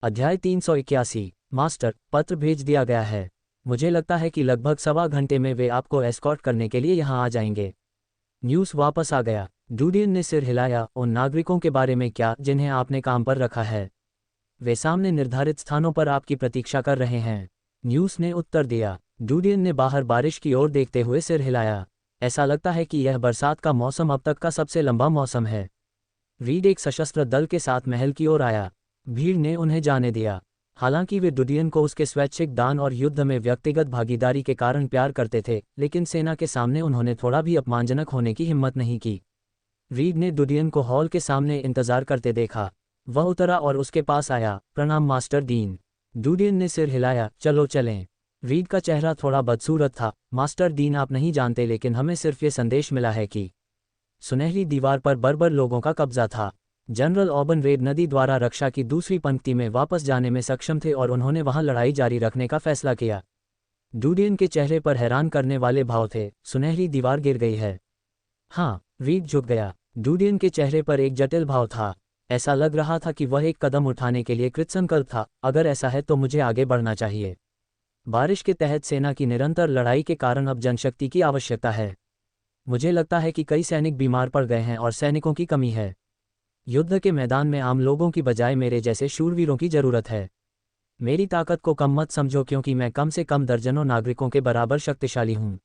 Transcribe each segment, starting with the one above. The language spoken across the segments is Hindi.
अध्याय 381। मास्टर, पत्र भेज दिया गया है। मुझे लगता है कि लगभग सवा घंटे में वे आपको एस्कॉर्ट करने के लिए यहाँ आ जाएंगे। न्यूज़ वापस आ गया। डूडियन ने सिर हिलाया। उन नागरिकों के बारे में क्या जिन्हें आपने काम पर रखा है? वे सामने निर्धारित स्थानों पर आपकी प्रतीक्षा कर रहे हैं। न्यूज़ ने उत्तर दिया। डूडियन ने बाहर बारिश की ओर देखते हुए सिर हिलाया। ऐसा लगता है कि यह बरसात का मौसम अब तक का सबसे लंबा मौसम है। रीड एक सशस्त्र दल के साथ महल की ओर आया। भीड़ ने उन्हें जाने दिया। हालांकि वे डूडियन को उसके स्वैच्छिक दान और युद्ध में व्यक्तिगत भागीदारी के कारण प्यार करते थे, लेकिन सेना के सामने उन्होंने थोड़ा भी अपमानजनक होने की हिम्मत नहीं की। रीड ने डूडियन को हॉल के सामने इंतजार करते देखा। वह उतरा और उसके पास आया। प्रणाम मास्टर डीन। डूडियन ने सिर हिलाया। चलो चलें। रीड का चेहरा थोड़ा बदसूरत था। मास्टर डीन, आप नहीं जानते, लेकिन हमें सिर्फ ये संदेश मिला है कि सुनहरी दीवार पर बर्बर लोगों का कब्जा था। जनरल ऑबन रेड नदी द्वारा रक्षा की दूसरी पंक्ति में वापस जाने में सक्षम थे और उन्होंने वहां लड़ाई जारी रखने का फैसला किया। डूडियन के चेहरे पर हैरान करने वाले भाव थे। सुनहरी दीवार गिर गई है? हाँ। रीड झुक गया। डूडियन के चेहरे पर एक जटिल भाव था। ऐसा लग रहा था कि वह एक कदम उठाने के लिए कृतसंकल्प था। अगर ऐसा है तो मुझे आगे बढ़ना चाहिए। बारिश के तहत सेना की निरंतर लड़ाई के कारण अब जनशक्ति की आवश्यकता है। मुझे लगता है कि कई सैनिक बीमार पड़ गए हैं और सैनिकों की कमी है। युद्ध के मैदान में आम लोगों की बजाय मेरे जैसे शूरवीरों की जरूरत है। मेरी ताकत को कम मत समझो, क्योंकि मैं कम से कम दर्जनों नागरिकों के बराबर शक्तिशाली हूं।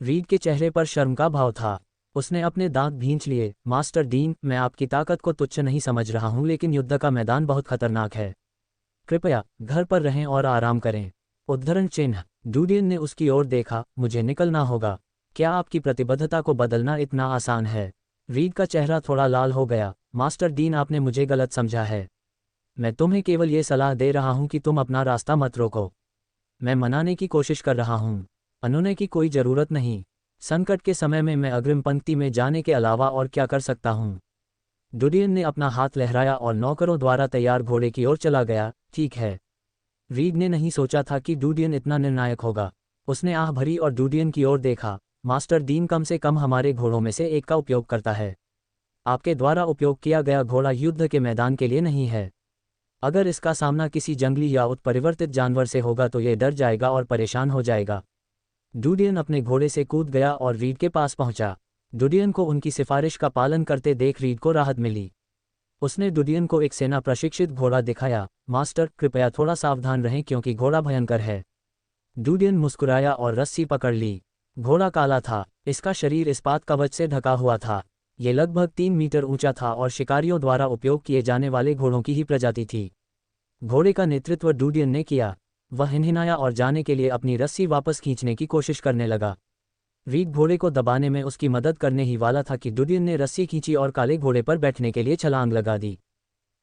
रीड के चेहरे पर शर्म का भाव था। उसने अपने दांत भींच लिए। मास्टर डीन, मैं आपकी ताकत को तुच्छ नहीं समझ रहा हूं, लेकिन युद्ध का मैदान बहुत खतरनाक है। कृपया घर पर रहें और आराम करें। उद्धरण चिन्ह। डूडियन ने उसकी ओर देखा। मुझे निकलना होगा। क्या आपकी प्रतिबद्धता को बदलना इतना आसान है? रीड का चेहरा थोड़ा लाल हो गया। मास्टर डीन, आपने मुझे गलत समझा है। मैं तुम्हें केवल ये सलाह दे रहा हूं कि तुम अपना रास्ता मत रोको। मैं मनाने की कोशिश कर रहा हूं। अनुनय की कोई ज़रूरत नहीं। संकट के समय में मैं अग्रिम पंक्ति में जाने के अलावा और क्या कर सकता हूं? डूडियन ने अपना हाथ लहराया और नौकरों द्वारा तैयार घोड़े की ओर चला गया। ठीक है। रीड ने नहीं सोचा था कि डूडियन इतना निर्णायक होगा। उसने आह भरी और डूडियन की ओर देखा। मास्टर डीन कम से कम हमारे घोड़ों में से एक का उपयोग करता है। आपके द्वारा उपयोग किया गया घोड़ा युद्ध के मैदान के लिए नहीं है। अगर इसका सामना किसी जंगली या उत्परिवर्तित जानवर से होगा तो यह डर जाएगा और परेशान हो जाएगा। डूडियन अपने घोड़े से कूद गया और रीड के पास पहुंचा। डूडियन को उनकी सिफारिश का पालन करते देख रीड को राहत मिली। उसने डूडियन को एक सेना प्रशिक्षित घोड़ा दिखाया। मास्टर, कृपया थोड़ा सावधान रहें क्योंकि घोड़ा भयंकर है। डूडियन मुस्कुराया और रस्सी पकड़ ली। घोड़ा काला था। इसका शरीर इस्पात कवच से ढका हुआ था। ये लगभग 3 मीटर ऊंचा था और शिकारियों द्वारा उपयोग किए जाने वाले घोड़ों की ही प्रजाति थी। घोड़े का नेतृत्व डूडियन ने किया। वह हिनहिनाया और जाने के लिए अपनी रस्सी वापस खींचने की कोशिश करने लगा। रीड घोड़े को दबाने में उसकी मदद करने ही वाला था कि डूडियन ने रस्सी खींची और काले घोड़े पर बैठने के लिए छलांग लगा दी।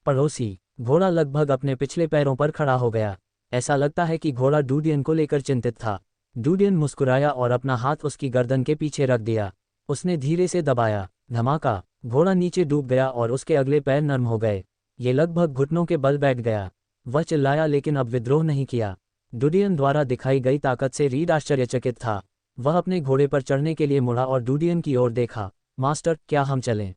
पड़ोसी। घोड़ा लगभग अपने पिछले पैरों पर खड़ा हो गया। ऐसा लगता है कि घोड़ा डूडियन को लेकर चिंतित था। डूडियन मुस्कुराया और अपना हाथ उसकी गर्दन के पीछे रख दिया। उसने धीरे से दबाया। धमाका। घोड़ा नीचे डूब गया और उसके अगले पैर नर्म हो गए। ये लगभग घुटनों के बल बैठ गया। वह चिल्लाया लेकिन अब विद्रोह नहीं किया। डूडियन द्वारा दिखाई गई ताकत से रीड आश्चर्यचकित था। वह अपने घोड़े पर चढ़ने के लिए मुड़ा और डूडियन की ओर देखा। मास्टर, क्या हम चलें?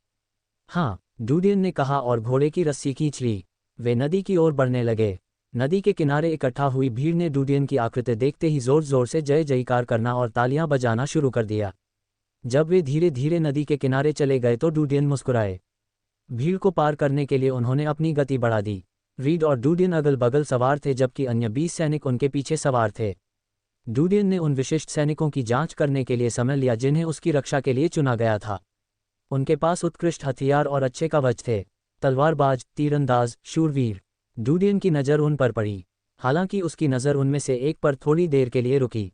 हाँ, डूडियन ने कहा और घोड़े की रस्सी खींच ली। वे नदी की ओर बढ़ने लगे। नदी के किनारे इकट्ठा हुई भीड़ ने डूडियन की आकृति देखते ही जोर जोर से जय जयकार करना और तालियां बजाना शुरू कर दिया। जब वे धीरे धीरे नदी के किनारे चले गए तो डूडियन मुस्कुराए। भीड़ को पार करने के लिए उन्होंने अपनी गति बढ़ा दी। रीड और डूडियन अगल बगल सवार थे, जबकि अन्य 20 सैनिक उनके पीछे सवार थे। डूडियन ने उन विशिष्ट सैनिकों की जांच करने के लिए समय लिया जिन्हें उसकी रक्षा के लिए चुना गया था। उनके पास उत्कृष्ट हथियार और अच्छे कवच थे। तलवारबाज, तीरंदाज, शूरवीर। डूडियन की नज़र उन पर पड़ी। हालांकि उसकी नज़र उनमें से एक पर थोड़ी देर के लिए रुकी,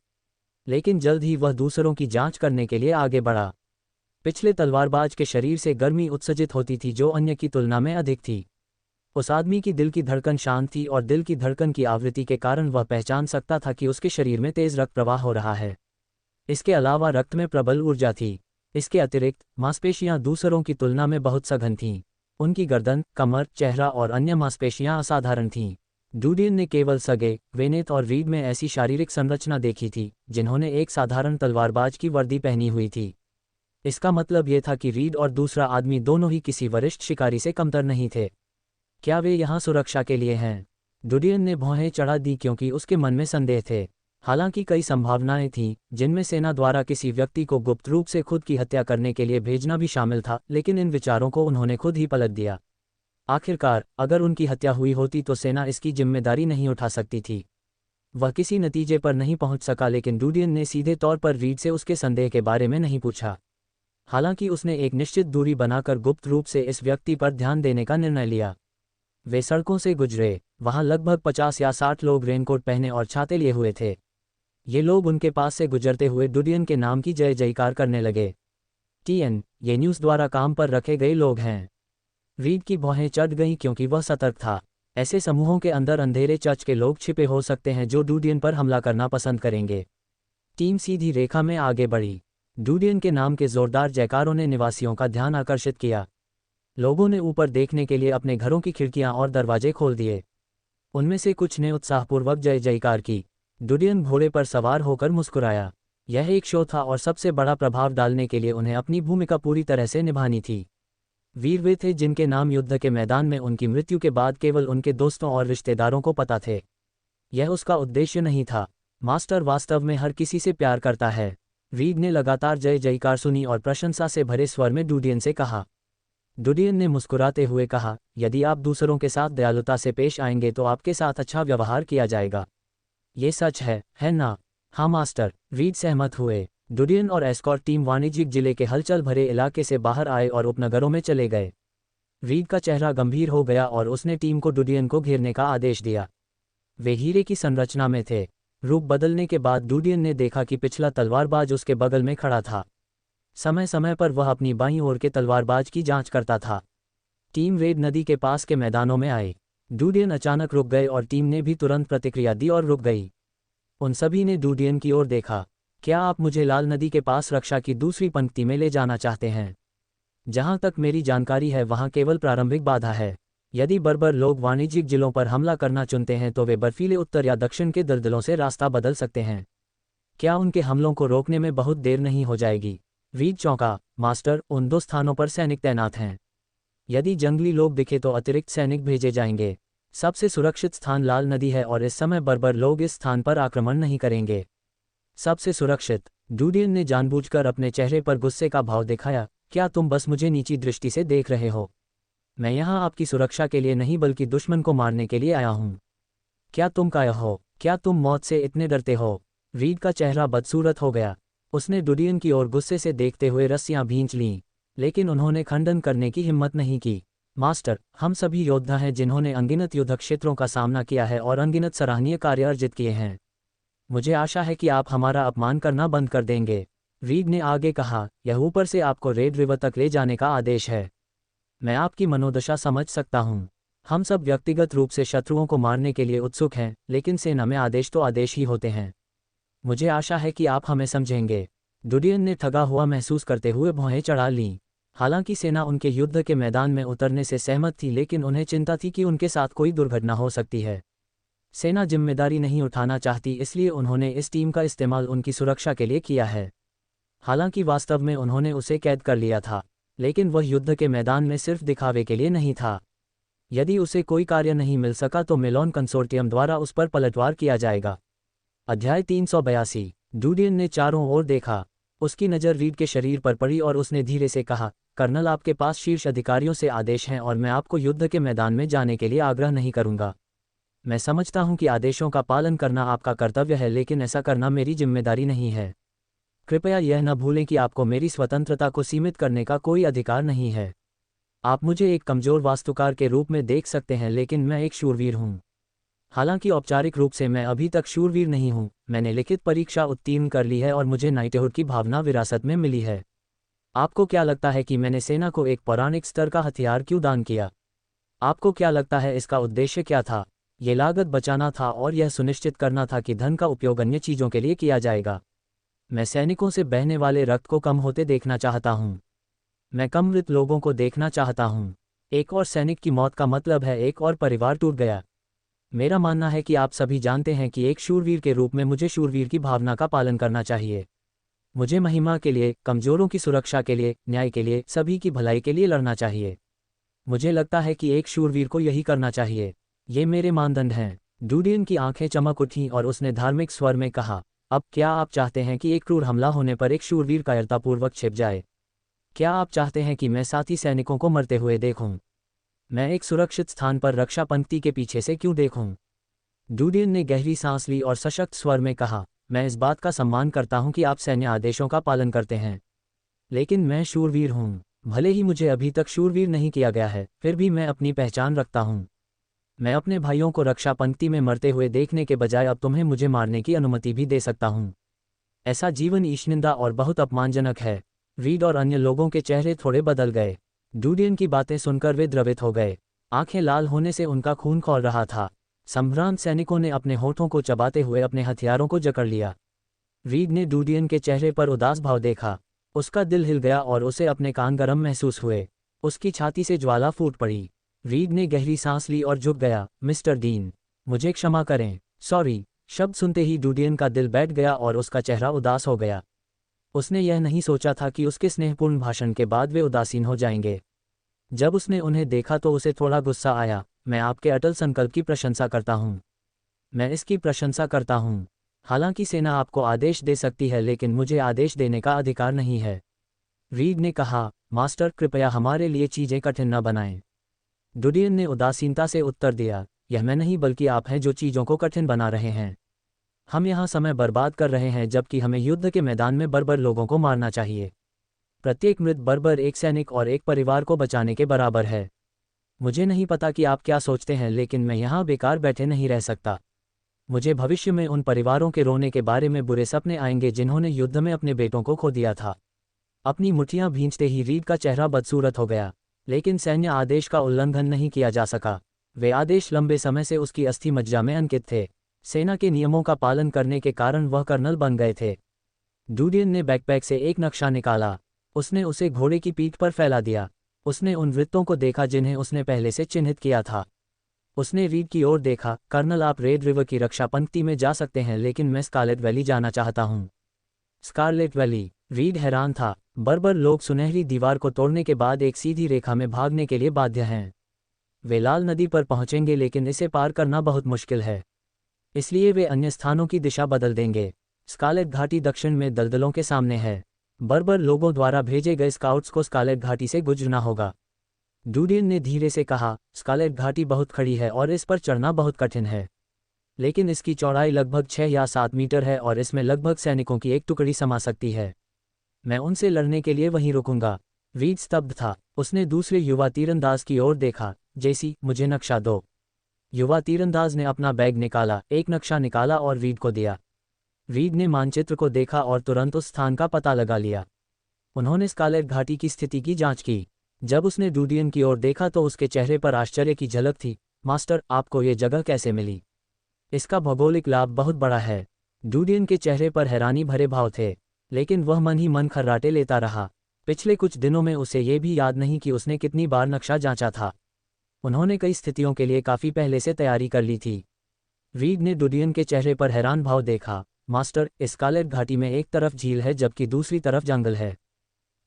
लेकिन जल्द ही वह दूसरों की जांच करने के लिए आगे बढ़ा। पिछले तलवारबाज के शरीर से गर्मी उत्सर्जित होती थी जो अन्य की तुलना में अधिक थी। उस आदमी की दिल की धड़कन शांत थी और दिल की धड़कन की आवृत्ति के कारण वह पहचान सकता था कि उसके शरीर में तेज रक्त प्रवाह हो रहा है। इसके अलावा रक्त में प्रबल ऊर्जा थी। इसके अतिरिक्त मांसपेशियां दूसरों की तुलना में बहुत सघन थीं। उनकी गर्दन, कमर, चेहरा और अन्य मांसपेशियां असाधारण थीं। डूडियन ने केवल सगे, वेनेत और रीड में ऐसी शारीरिक संरचना देखी थी जिन्होंने एक साधारण तलवारबाज की वर्दी पहनी हुई थी। इसका मतलब यह था कि रीड और दूसरा आदमी दोनों ही किसी वरिष्ठ शिकारी से कमतर नहीं थे। क्या वे यहाँ सुरक्षा के लिए हैं? डुडियन ने भौहें चढ़ा दी क्योंकि उसके मन में संदेह थे। हालांकि कई संभावनाएं थीं, जिनमें सेना द्वारा किसी व्यक्ति को गुप्त रूप से खुद की हत्या करने के लिए भेजना भी शामिल था, लेकिन इन विचारों को उन्होंने खुद ही पलट दिया। आखिरकार, अगर उनकी हत्या हुई होती तो सेना इसकी जिम्मेदारी नहीं उठा सकती थी। वह किसी नतीजे पर नहीं पहुंच सका, लेकिन डुडियन ने सीधे तौर पर रीड से उसके संदेह के बारे में नहीं पूछा। हालांकि उसने एक निश्चित दूरी बनाकर गुप्त रूप से इस व्यक्ति पर ध्यान देने का निर्णय लिया। वे सड़कों से गुजरे। वहां लगभग 50 या 60 लोग रेनकोट पहने और छाते लिए हुए थे। ये लोग उनके पास से गुजरते हुए डुडियन के नाम की जय जयकार करने लगे। टीएन, ये न्यूज़ द्वारा काम पर रखे गए लोग हैं। रीड की भौहें चढ़ गईं क्योंकि वह सतर्क था। ऐसे समूहों के अंदर अंधेरे चर्च के लोग छिपे हो सकते हैं जो डुडियन पर हमला करना पसंद करेंगे। टीम सीधी रेखा में आगे बढ़ी। डुडियन के नाम के जोरदार जयकारों ने निवासियों का ध्यान आकर्षित किया। लोगों ने ऊपर देखने के लिए अपने घरों की खिड़कियां और दरवाजे खोल दिए। उनमें से कुछ ने उत्साहपूर्वक जय जयकार की। डुडियन घोड़े पर सवार होकर मुस्कुराया। यह एक शो था और सबसे बड़ा प्रभाव डालने के लिए उन्हें अपनी भूमिका पूरी तरह से निभानी थी। वीर वे थे जिनके नाम युद्ध के मैदान में उनकी मृत्यु के बाद केवल उनके दोस्तों और रिश्तेदारों को पता थे। यह उसका उद्देश्य नहीं था। मास्टर वास्तव में हर किसी से प्यार करता है। रीड ने लगातार जय जयकार सुनी और प्रशंसा से भरे स्वर में डुडियन से कहा। डुडियन ने मुस्कुराते हुए कहा, यदि आप दूसरों के साथ दयालुता से पेश आएंगे तो आपके साथ अच्छा व्यवहार किया जाएगा। ये सच है ना? हाँ मास्टर, रीड सहमत हुए। डुडियन और एस्कॉर्ट टीम वाणिज्यिक जिले के हलचल भरे इलाके से बाहर आए और उपनगरों में चले गए। रीड का चेहरा गंभीर हो गया और उसने टीम को डुडियन को घेरने का आदेश दिया। वे हीरे की संरचना में थे। रूप बदलने के बाद डुडियन ने देखा कि पिछला तलवारबाज उसके बगल में खड़ा था। समय समय पर वह अपनी बाईं ओर के तलवारबाज की जांच करता था। टीम रेड नदी के पास के मैदानों में आई। डुडियन अचानक रुक गए और टीम ने भी तुरंत प्रतिक्रिया दी और रुक गई। उन सभी ने डुडियन की ओर देखा। क्या आप मुझे लाल नदी के पास रक्षा की दूसरी पंक्ति में ले जाना चाहते हैं? जहां तक मेरी जानकारी है वहां केवल प्रारंभिक बाधा है। यदि बर्बर लोग वाणिज्यिक जिलों पर हमला करना चुनते हैं तो वे बर्फीले उत्तर या दक्षिण के दलदलों से रास्ता बदल सकते हैं। क्या उनके हमलों को रोकने में बहुत देर नहीं हो जाएगी? रीड चौंका। मास्टर, उन 2 स्थानों पर सैनिक तैनात हैं। यदि जंगली लोग दिखे तो अतिरिक्त सैनिक भेजे जाएंगे। सबसे सुरक्षित स्थान लाल नदी है और इस समय बर्बर लोग इस स्थान पर आक्रमण नहीं करेंगे। सबसे सुरक्षित? डुडियन ने जानबूझकर अपने चेहरे पर गुस्से का भाव दिखाया। क्या तुम बस मुझे नीची दृष्टि से देख रहे हो? मैं यहाँ आपकी सुरक्षा के लिए नहीं बल्कि दुश्मन को मारने के लिए आया हूँ। क्या तुम कायर हो? क्या तुम मौत से इतने डरते हो? रीड का चेहरा बदसूरत हो गया। उसने डुडियन की ओर गुस्से से देखते हुए रस्सियां भींच लीं, लेकिन उन्होंने खंडन करने की हिम्मत नहीं की। मास्टर, हम सभी योद्धा हैं जिन्होंने अनगिनत युद्ध क्षेत्रों का सामना किया है और अनगिनत सराहनीय कार्य अर्जित किए हैं। मुझे आशा है कि आप हमारा अपमान करना बंद कर देंगे। रीड ने आगे कहा, यह ऊपर से आपको रेड रिवर तक ले जाने का आदेश है। मैं आपकी मनोदशा समझ सकता हूँ। हम सब व्यक्तिगत रूप से शत्रुओं को मारने के लिए उत्सुक हैं, लेकिन सेना में आदेश तो आदेश ही होते हैं। मुझे आशा है कि आप हमें समझेंगे। डुडियन ने ठगा हुआ महसूस करते हुए भौहें चढ़ा लीं। हालांकि सेना उनके युद्ध के मैदान में उतरने से सहमत थी, लेकिन उन्हें चिंता थी कि उनके साथ कोई दुर्घटना हो सकती है। सेना जिम्मेदारी नहीं उठाना चाहती, इसलिए उन्होंने इस टीम का इस्तेमाल उनकी सुरक्षा के लिए किया है। हालांकि वास्तव में उन्होंने उसे कैद कर लिया था, लेकिन वह युद्ध के मैदान में सिर्फ दिखावे के लिए नहीं था। यदि उसे कोई कार्य नहीं मिल सका तो मेलोन कंसोर्टियम द्वारा उस पर पलटवार किया जाएगा। अध्याय 382। डुडियन ने चारों ओर देखा। उसकी नज़र रीड के शरीर पर पड़ी और उसने धीरे से कहा, कर्नल, आपके पास शीर्ष अधिकारियों से आदेश हैं और मैं आपको युद्ध के मैदान में जाने के लिए आग्रह नहीं करूंगा। मैं समझता हूं कि आदेशों का पालन करना आपका कर्तव्य है, लेकिन ऐसा करना मेरी जिम्मेदारी नहीं है। कृपया यह न भूलें कि आपको मेरी स्वतंत्रता को सीमित करने का कोई अधिकार नहीं है। आप मुझे एक कमज़ोर वास्तुकार के रूप में देख सकते हैं, लेकिन मैं एक शूरवीर हूँ। हालांकि औपचारिक रूप से मैं अभी तक शूरवीर नहीं हूँ। मैंने लिखित परीक्षा उत्तीर्ण कर ली है और मुझे नाइटहुड की भावना विरासत में मिली है। आपको क्या लगता है कि मैंने सेना को एक पौराणिक स्तर का हथियार क्यों दान किया? आपको क्या लगता है इसका उद्देश्य क्या था? ये लागत बचाना था और यह सुनिश्चित करना था कि धन का उपयोग अन्य चीज़ों के लिए किया जाएगा। मैं सैनिकों से बहने वाले रक्त को कम होते देखना चाहता हूँ। मैं कम मृत लोगों को देखना चाहता हूँ। एक और सैनिक की मौत का मतलब है एक और परिवार टूट गया। मेरा मानना है कि आप सभी जानते हैं कि एक शूरवीर के रूप में मुझे शूरवीर की भावना का पालन करना चाहिए। मुझे महिमा के लिए, कमजोरों की सुरक्षा के लिए, न्याय के लिए, सभी की भलाई के लिए लड़ना चाहिए। मुझे लगता है कि एक शूरवीर को यही करना चाहिए। ये मेरे मानदंड हैं। डूडियन की आंखें चमक उठीं और उसने धार्मिक स्वर में कहा, अब क्या आप चाहते हैं कि एक क्रूर हमला होने पर एक शूरवीर कायरतापूर्वक छिप जाए? क्या आप चाहते हैं कि मैं साथी सैनिकों को मरते हुए देखूं? मैं एक सुरक्षित स्थान पर रक्षा पंक्ति के पीछे से क्यों देखूं? डूडियन ने गहरी सांस ली और सशक्त स्वर में कहा, मैं इस बात का सम्मान करता हूं कि आप सैन्य आदेशों का पालन करते हैं, लेकिन मैं शूरवीर हूं। भले ही मुझे अभी तक शूरवीर नहीं किया गया है, फिर भी मैं अपनी पहचान रखता हूं। मैं अपने भाइयों को रक्षा पंक्ति में मरते हुए देखने के बजाय अब तुम्हें मुझे मारने की अनुमति भी दे सकता हूं। ऐसा जीवन ईर्ष्या और बहुत अपमानजनक है। रीड और अन्य लोगों के चेहरे थोड़े बदल गए। डूडियन की बातें सुनकर वे द्रवित हो गए। आंखें लाल होने से उनका खून खौल रहा था। संभ्रांत सैनिकों ने अपने होठों को चबाते हुए अपने हथियारों को जकड़ लिया। रीड ने डूडियन के चेहरे पर उदास भाव देखा। उसका दिल हिल गया और उसे अपने कान गरम महसूस हुए। उसकी छाती से ज्वाला फूट पड़ी। रीड ने गहरी सांस ली और झुक गया। मिस्टर डीन, मुझे क्षमा करें। सॉरी। शब्द सुनते ही डूडियन का दिल बैठ गया और उसका चेहरा उदास हो गया। उसने यह नहीं सोचा था कि उसके स्नेहपूर्ण भाषण के बाद वे उदासीन हो जाएंगे। जब उसने उन्हें देखा तो उसे थोड़ा गुस्सा आया। मैं आपके अटल संकल्प की प्रशंसा करता हूँ। मैं इसकी प्रशंसा करता हूँ। हालांकि सेना आपको आदेश दे सकती है, लेकिन मुझे आदेश देने का अधिकार नहीं है। रीड ने कहा, मास्टर कृपया हमारे लिए चीजें कठिन न बनाएं। डूडियन ने उदासीनता से उत्तर दिया, यह मैं नहीं बल्कि आप हैं जो चीजों को कठिन बना रहे हैं। हम यहाँ समय बर्बाद कर रहे हैं जबकि हमें युद्ध के मैदान में बर्बर लोगों को मारना चाहिए। प्रत्येक मृत बर्बर एक सैनिक और एक परिवार को बचाने के बराबर है। मुझे नहीं पता कि आप क्या सोचते हैं, लेकिन मैं यहाँ बेकार बैठे नहीं रह सकता। मुझे भविष्य में उन परिवारों के रोने के बारे में बुरे सपने आएंगे जिन्होंने युद्ध में अपने बेटों को खो दिया था। अपनी मुट्ठियां भींचते ही रीड का चेहरा बदसूरत हो गया, लेकिन सैन्य आदेश का उल्लंघन नहीं किया जा सका। वे आदेश लंबे समय से उसकी अस्थि मज्जा में अंकित थे। सेना के नियमों का पालन करने के कारण वह कर्नल बन गए थे। डूडियन ने बैकपैक से एक नक्शा निकाला। उसने उसे घोड़े की पीठ पर फैला दिया। उसने उन वृत्तों को देखा जिन्हें उसने पहले से चिन्हित किया था। उसने रीड की ओर देखा। कर्नल, आप रेड रिवर की रक्षा पंक्ति में जा सकते हैं, लेकिन मैं स्कारलेट वैली जाना चाहता हूँ। Scarlett valley? रीड हैरान था। बर्बर लोग सुनहरी दीवार को तोड़ने के बाद एक सीधी रेखा में भागने के लिए बाध्य हैं। वे लाल नदी पर पहुंचेंगे, लेकिन इसे पार करना बहुत मुश्किल है। इसलिए वे अन्य स्थानों की दिशा बदल देंगे। स्कारलेट घाटी दक्षिण में दलदलों के सामने है। बर्बर लोगों द्वारा भेजे गए स्काउट्स को स्कारलेट घाटी से गुजरना होगा। डूडियन ने धीरे से कहा, स्कारलेट घाटी बहुत खड़ी है और इस पर चढ़ना बहुत कठिन है, लेकिन इसकी चौड़ाई लगभग 6 या 7 मीटर है और इसमें लगभग सैनिकों की एक टुकड़ी समा सकती है। मैं उनसे लड़ने के लिए वहीं रुकूंगा। रीड स्तब्ध था। उसने दूसरे युवा तीरंदाज की ओर देखा। जेसी, मुझे नक्शा दो। युवा तीरंदाज ने अपना बैग निकाला, एक नक्शा निकाला और रीड को दिया। रीड ने मानचित्र को देखा और तुरंत उस स्थान का पता लगा लिया। उन्होंने स्कारलेट घाटी की स्थिति की जांच की। जब उसने डूडियन की ओर देखा तो उसके चेहरे पर आश्चर्य की झलक थी। मास्टर, आपको ये जगह कैसे मिली? इसका भौगोलिक लाभ बहुत बड़ा है। डूडियन के चेहरे पर हैरानी भरे भाव थे, लेकिन वह मन ही मन खर्राटे लेता रहा। पिछले कुछ दिनों में उसे ये भी याद नहीं कि उसने कितनी बार नक्शा जांचा था। उन्होंने कई स्थितियों के लिए काफ़ी पहले से तैयारी कर ली थी। रीड ने डूडियन के चेहरे पर हैरान भाव देखा। मास्टर, इस स्कारलेट घाटी में एक तरफ झील है जबकि दूसरी तरफ जंगल है।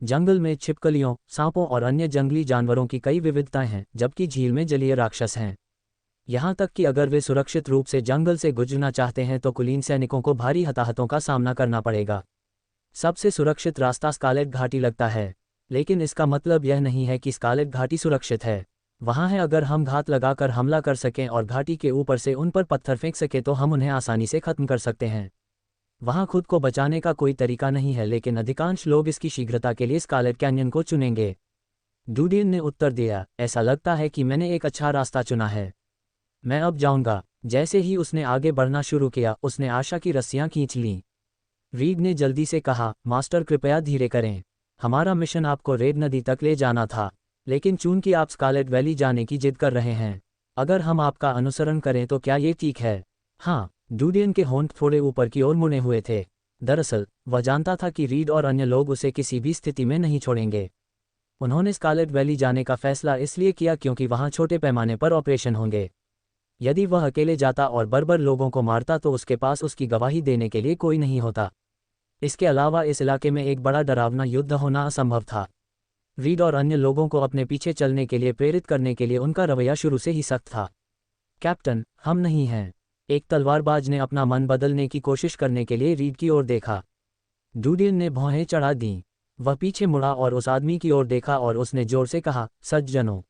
जंगल में छिपकलियों, सांपों और अन्य जंगली जानवरों की कई विविधताएं हैं, जबकि झील में जलीय राक्षस हैं। यहाँ तक कि अगर वे सुरक्षित रूप से जंगल से गुजरना चाहते हैं तो कुलीन सैनिकों को भारी हताहतों का सामना करना पड़ेगा। सबसे सुरक्षित रास्ता स्कारलेट घाटी लगता है, लेकिन इसका मतलब यह नहीं है कि स्कारलेट घाटी सुरक्षित है। वहाँ है, अगर हम घात लगाकर हमला कर सकें और घाटी के ऊपर से उन पर पत्थर फेंक सके तो हम उन्हें आसानी से खत्म कर सकते हैं। वहाँ खुद को बचाने का कोई तरीका नहीं है, लेकिन अधिकांश लोग इसकी शीघ्रता के लिए स्कारलेट कैन्यन को चुनेंगे। डूडियन ने उत्तर दिया, ऐसा लगता है कि मैंने एक अच्छा रास्ता चुना है। मैं अब जाऊंगा। जैसे ही उसने आगे बढ़ना शुरू किया, उसने आशा की रस्सियां खींच लीं। रीड ने जल्दी से कहा, मास्टर कृपया धीरे करें। हमारा मिशन आपको रेड नदी तक ले जाना था, लेकिन चूंकि आप स्कारलेट वैली जाने की जिद कर रहे हैं, अगर हम आपका अनुसरण करें तो क्या ये ठीक है? हाँ। डूडियन के होंठ थोड़े ऊपर की ओर मुड़े हुए थे। दरअसल वह जानता था कि रीड और अन्य लोग उसे किसी भी स्थिति में नहीं छोड़ेंगे। उन्होंने स्कारलेट वैली जाने का फैसला इसलिए किया क्योंकि वहाँ छोटे पैमाने पर ऑपरेशन होंगे। यदि वह अकेले जाता और बर्बर लोगों को मारता तो उसके पास उसकी गवाही देने के लिए कोई नहीं होता। इसके अलावा इस इलाके में एक बड़ा डरावना युद्ध होना असंभव था। रीड और अन्य लोगों को अपने पीछे चलने के लिए प्रेरित करने के लिए उनका रवैया शुरू से ही सख्त था। कैप्टन, हम नहीं हैं। एक तलवारबाज ने अपना मन बदलने की कोशिश करने के लिए रीड की ओर देखा। डूडियन ने भौहें चढ़ा दीं। वह पीछे मुड़ा और उस आदमी की ओर देखा और उसने जोर से कहा, सज्जनों,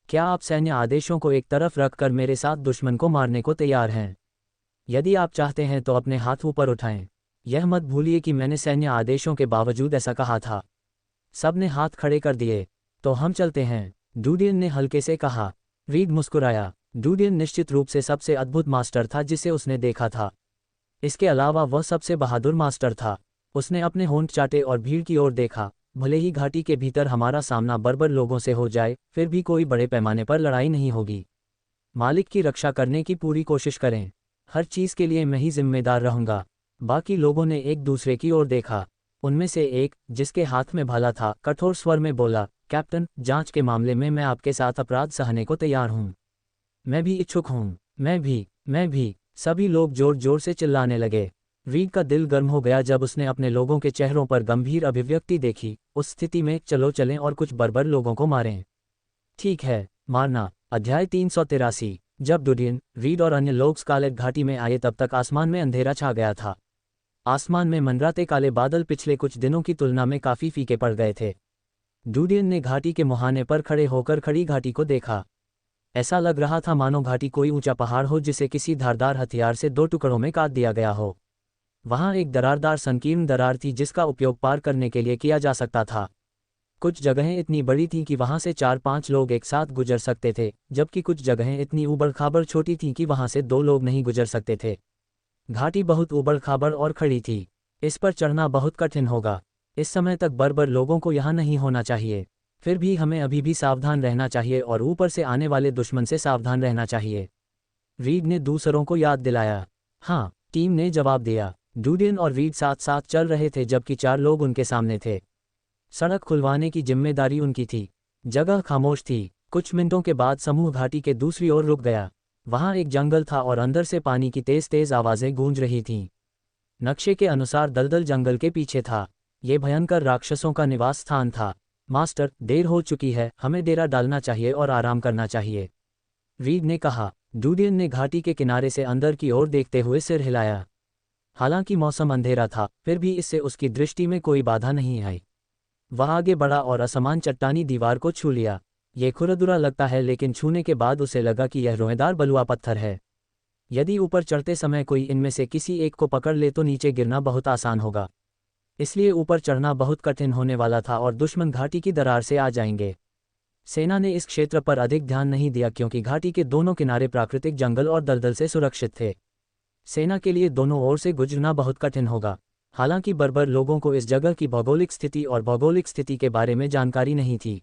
क्या आप सैन्य आदेशों को एक तरफ रखकर मेरे साथ दुश्मन को मारने को तैयार हैं? यदि आप चाहते हैं तो अपने हाथ ऊपर उठाएं। यह मत भूलिए कि मैंने सैन्य आदेशों के बावजूद ऐसा कहा था। सब ने हाथ खड़े कर दिए। तो हम चलते हैं, डूडियन ने हल्के से कहा। रीड मुस्कुराया। डूडियन निश्चित रूप से सबसे अद्भुत मास्टर था जिसे उसने देखा था। इसके अलावा वह सबसे बहादुर मास्टर था। उसने अपने होंठ चाटे और भीड़ की ओर देखा। भले ही घाटी के भीतर हमारा सामना बर्बर लोगों से हो जाए, फिर भी कोई बड़े पैमाने पर लड़ाई नहीं होगी। मालिक की रक्षा करने की पूरी कोशिश करें। हर चीज़ के लिए मैं ही जिम्मेदार रहूंगा। बाकी लोगों ने एक दूसरे की ओर देखा। उनमें से एक, जिसके हाथ में भाला था, कठोर स्वर में बोला, कैप्टन, जांच के मामले में मैं आपके साथ अपराध सहने को तैयार हूं। मैं भी इच्छुक हूं। मैं भी। सभी लोग जोर जोर से चिल्लाने लगे। रीड का दिल गर्म हो गया जब उसने अपने लोगों के चेहरों पर गंभीर अभिव्यक्ति देखी। उस स्थिति में चलो चलें और कुछ बर्बर लोगों को मारें। ठीक है, मारना। अध्याय 383। जब डूडियन, रीड और अन्य लोग स्कारलेट घाटी में आए तब तक आसमान में अंधेरा छा गया था। आसमान में मंडराते काले बादल पिछले कुछ दिनों की तुलना में काफ़ी फीके पड़ गए थे। डूडियन ने घाटी के मुहाने पर खड़े होकर खड़ी घाटी को देखा। ऐसा लग रहा था मानो घाटी कोई ऊंचा पहाड़ हो जिसे किसी धारदार हथियार से दो टुकड़ों में काट दिया गया हो। वहां एक दरारदार संकीर्ण दरार थी जिसका उपयोग पार करने के लिए किया जा सकता था। कुछ जगहें इतनी बड़ी थीं कि वहां से 4-5 लोग एक साथ गुजर सकते थे, जबकि कुछ जगहें इतनी ऊबड़-खाबड़ छोटी थीं कि वहां से 2 लोग नहीं गुजर सकते थे। घाटी बहुत ऊबड़-खाबड़ और खड़ी थी। इस पर चढ़ना बहुत कठिन होगा। इस समय तक बर्बर लोगों को यहाँ नहीं होना चाहिए। फिर भी हमें अभी भी सावधान रहना चाहिए और ऊपर से आने वाले दुश्मन से सावधान रहना चाहिए। रीड ने दूसरों को याद दिलाया। हाँ, टीम ने जवाब दिया। डूडियन और रीड साथ साथ चल रहे थे जबकि 4 लोग उनके सामने थे। सड़क खुलवाने की जिम्मेदारी उनकी थी। जगह खामोश थी। कुछ मिनटों के बाद समूह घाटी के दूसरी ओर रुक गया। वहां एक जंगल था और अंदर से पानी की तेज तेज आवाजें गूंज रही थीं। नक्शे के अनुसार दलदल जंगल के पीछे था। ये भयंकर राक्षसों का निवास स्थान था। मास्टर, देर हो चुकी है, हमें डेरा डालना चाहिए और आराम करना चाहिए, रीड ने कहा। डूडियन ने घाटी के किनारे से अंदर की ओर देखते हुए सिर हिलाया। हालांकि मौसम अंधेरा था, फिर भी इससे उसकी दृष्टि में कोई बाधा नहीं आई। वह आगे बढ़ा और असमान चट्टानी दीवार को छू लिया। ये खुरदुरा लगता है, लेकिन छूने के बाद उसे लगा कि यह रोएदार बलुआ पत्थर है। यदि ऊपर चढ़ते समय कोई इनमें से किसी एक को पकड़ ले तो नीचे गिरना बहुत आसान होगा। इसलिए ऊपर चढ़ना बहुत कठिन होने वाला था और दुश्मन घाटी की दरार से आ जाएंगे। सेना ने इस क्षेत्र पर अधिक ध्यान नहीं दिया क्योंकि घाटी के दोनों किनारे प्राकृतिक जंगल और दलदल से सुरक्षित थे। सेना के लिए दोनों ओर से गुजरना बहुत कठिन होगा। हालांकि बर्बर लोगों को इस जगह की भौगोलिक स्थिति और भौगोलिक स्थिति के बारे में जानकारी नहीं थी,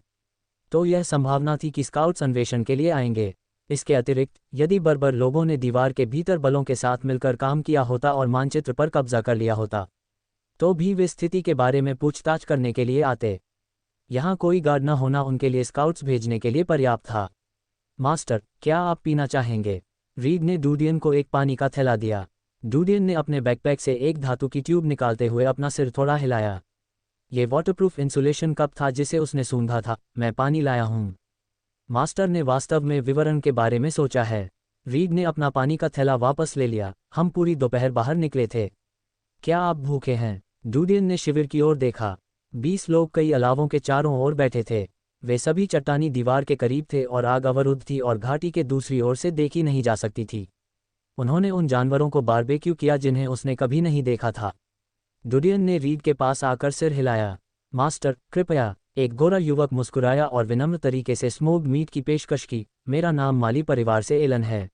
तो यह संभावना थी कि स्काउट्स अन्वेषण के लिए आएंगे। इसके अतिरिक्त, यदि बर्बर लोगों ने दीवार के भीतर बलों के साथ मिलकर काम किया होता और मानचित्र पर कब्जा कर लिया होता, तो भी वे स्थिति के बारे में पूछताछ करने के लिए आते। यहाँ कोई गार्ड न होना उनके लिए स्काउट्स भेजने के लिए पर्याप्त था। मास्टर, क्या आप पीना चाहेंगे? रीड ने डूडियन को एक पानी का थैला दिया। डूडियन ने अपने बैकपैक से एक धातु की ट्यूब निकालते हुए अपना सिर थोड़ा हिलाया। ये वाटरप्रूफ इंसुलेशन कप था जिसे उसने सूंघा था। मैं पानी लाया हूँ। मास्टर ने वास्तव में विवरण के बारे में सोचा है। रीड ने अपना पानी का थैला वापस ले लिया। हम पूरी दोपहर बाहर निकले थे। क्या आप भूखे हैं? डूडियन ने शिविर की ओर देखा। 20 लोग कई अलावों के चारों ओर बैठे थे। वे सभी चट्टानी दीवार के करीब थे और आग अवरुद्ध थी और घाटी के दूसरी ओर से देखी नहीं जा सकती थी। उन्होंने उन जानवरों को बारबेक्यू किया जिन्हें उसने कभी नहीं देखा था। डूडियन ने रीड के पास आकर सिर हिलाया। मास्टर, कृपया। एक गोरा युवक मुस्कुराया और विनम्र तरीके से स्मोक्ड मीट की पेशकश की। मेरा नाम माली परिवार से एलन है।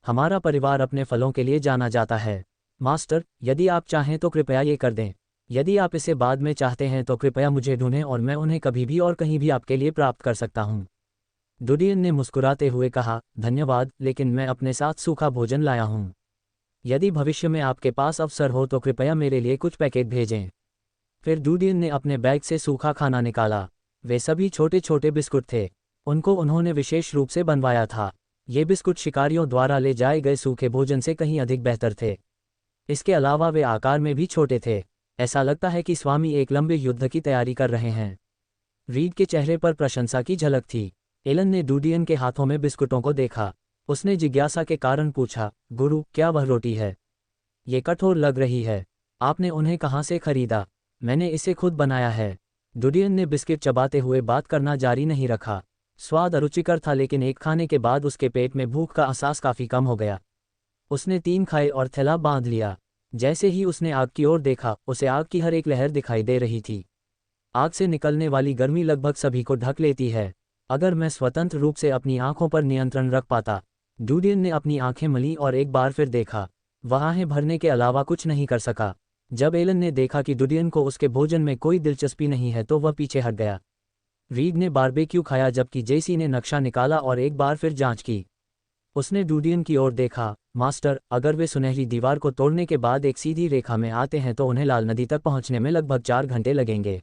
हमारा परिवार अपने फलों के लिए जाना जाता है। मास्टर, यदि आप चाहें तो कृपया ये कर दें। यदि आप इसे बाद में चाहते हैं तो कृपया मुझे ढूंढें और मैं उन्हें कभी भी और कहीं भी आपके लिए प्राप्त कर सकता हूँ। डूडियन ने मुस्कुराते हुए कहा, धन्यवाद, लेकिन मैं अपने साथ सूखा भोजन लाया हूँ। यदि भविष्य में आपके पास अवसर हो तो कृपया मेरे लिए कुछ पैकेट भेजें। फिर डूडियन ने अपने बैग से सूखा खाना निकाला। वे सभी छोटे छोटे बिस्कुट थे। उनको उन्होंने विशेष रूप से बनवाया था। ये बिस्कुट शिकारियों द्वारा ले जाए गए सूखे भोजन से कहीं अधिक बेहतर थे। इसके अलावा वे आकार में भी छोटे थे। ऐसा लगता है कि स्वामी एक लंबे युद्ध की तैयारी कर रहे हैं। रीड के चेहरे पर प्रशंसा की झलक थी। एलन ने डूडियन के हाथों में बिस्कुटों को देखा। उसने जिज्ञासा के कारण पूछा, गुरु, क्या वह रोटी है? ये कठोर लग रही है। आपने उन्हें कहाँ से खरीदा? मैंने इसे खुद बनाया है। डुडियन ने बिस्किट चबाते हुए बात करना जारी नहीं रखा। स्वाद अरुचिकर था, लेकिन एक खाने के बाद उसके पेट में भूख का एहसास काफ़ी कम हो गया। उसने 3 खाए और थैला बांध लिया। जैसे ही उसने आग की ओर देखा, उसे आग की हर एक लहर दिखाई दे रही थी। आग से निकलने वाली गर्मी लगभग सभी को ढक लेती है। अगर मैं स्वतंत्र रूप से अपनी आंखों पर नियंत्रण रख पाता। डुडियन ने अपनी आंखें मली और एक बार फिर देखा। वह आहें भरने के अलावा कुछ नहीं कर सका। जब एलन ने देखा कि डुडियन को उसके भोजन में कोई दिलचस्पी नहीं है तो वह पीछे हट गया। रीड ने बारबेक्यू खाया जबकि जेसी ने नक्शा निकाला और एक बार फिर जांच की। उसने डुडियन की ओर देखा। मास्टर, अगर वे सुनहरी दीवार को तोड़ने के बाद एक सीधी रेखा में आते हैं तो उन्हें लाल नदी तक पहुंचने में लगभग 4 घंटे लगेंगे।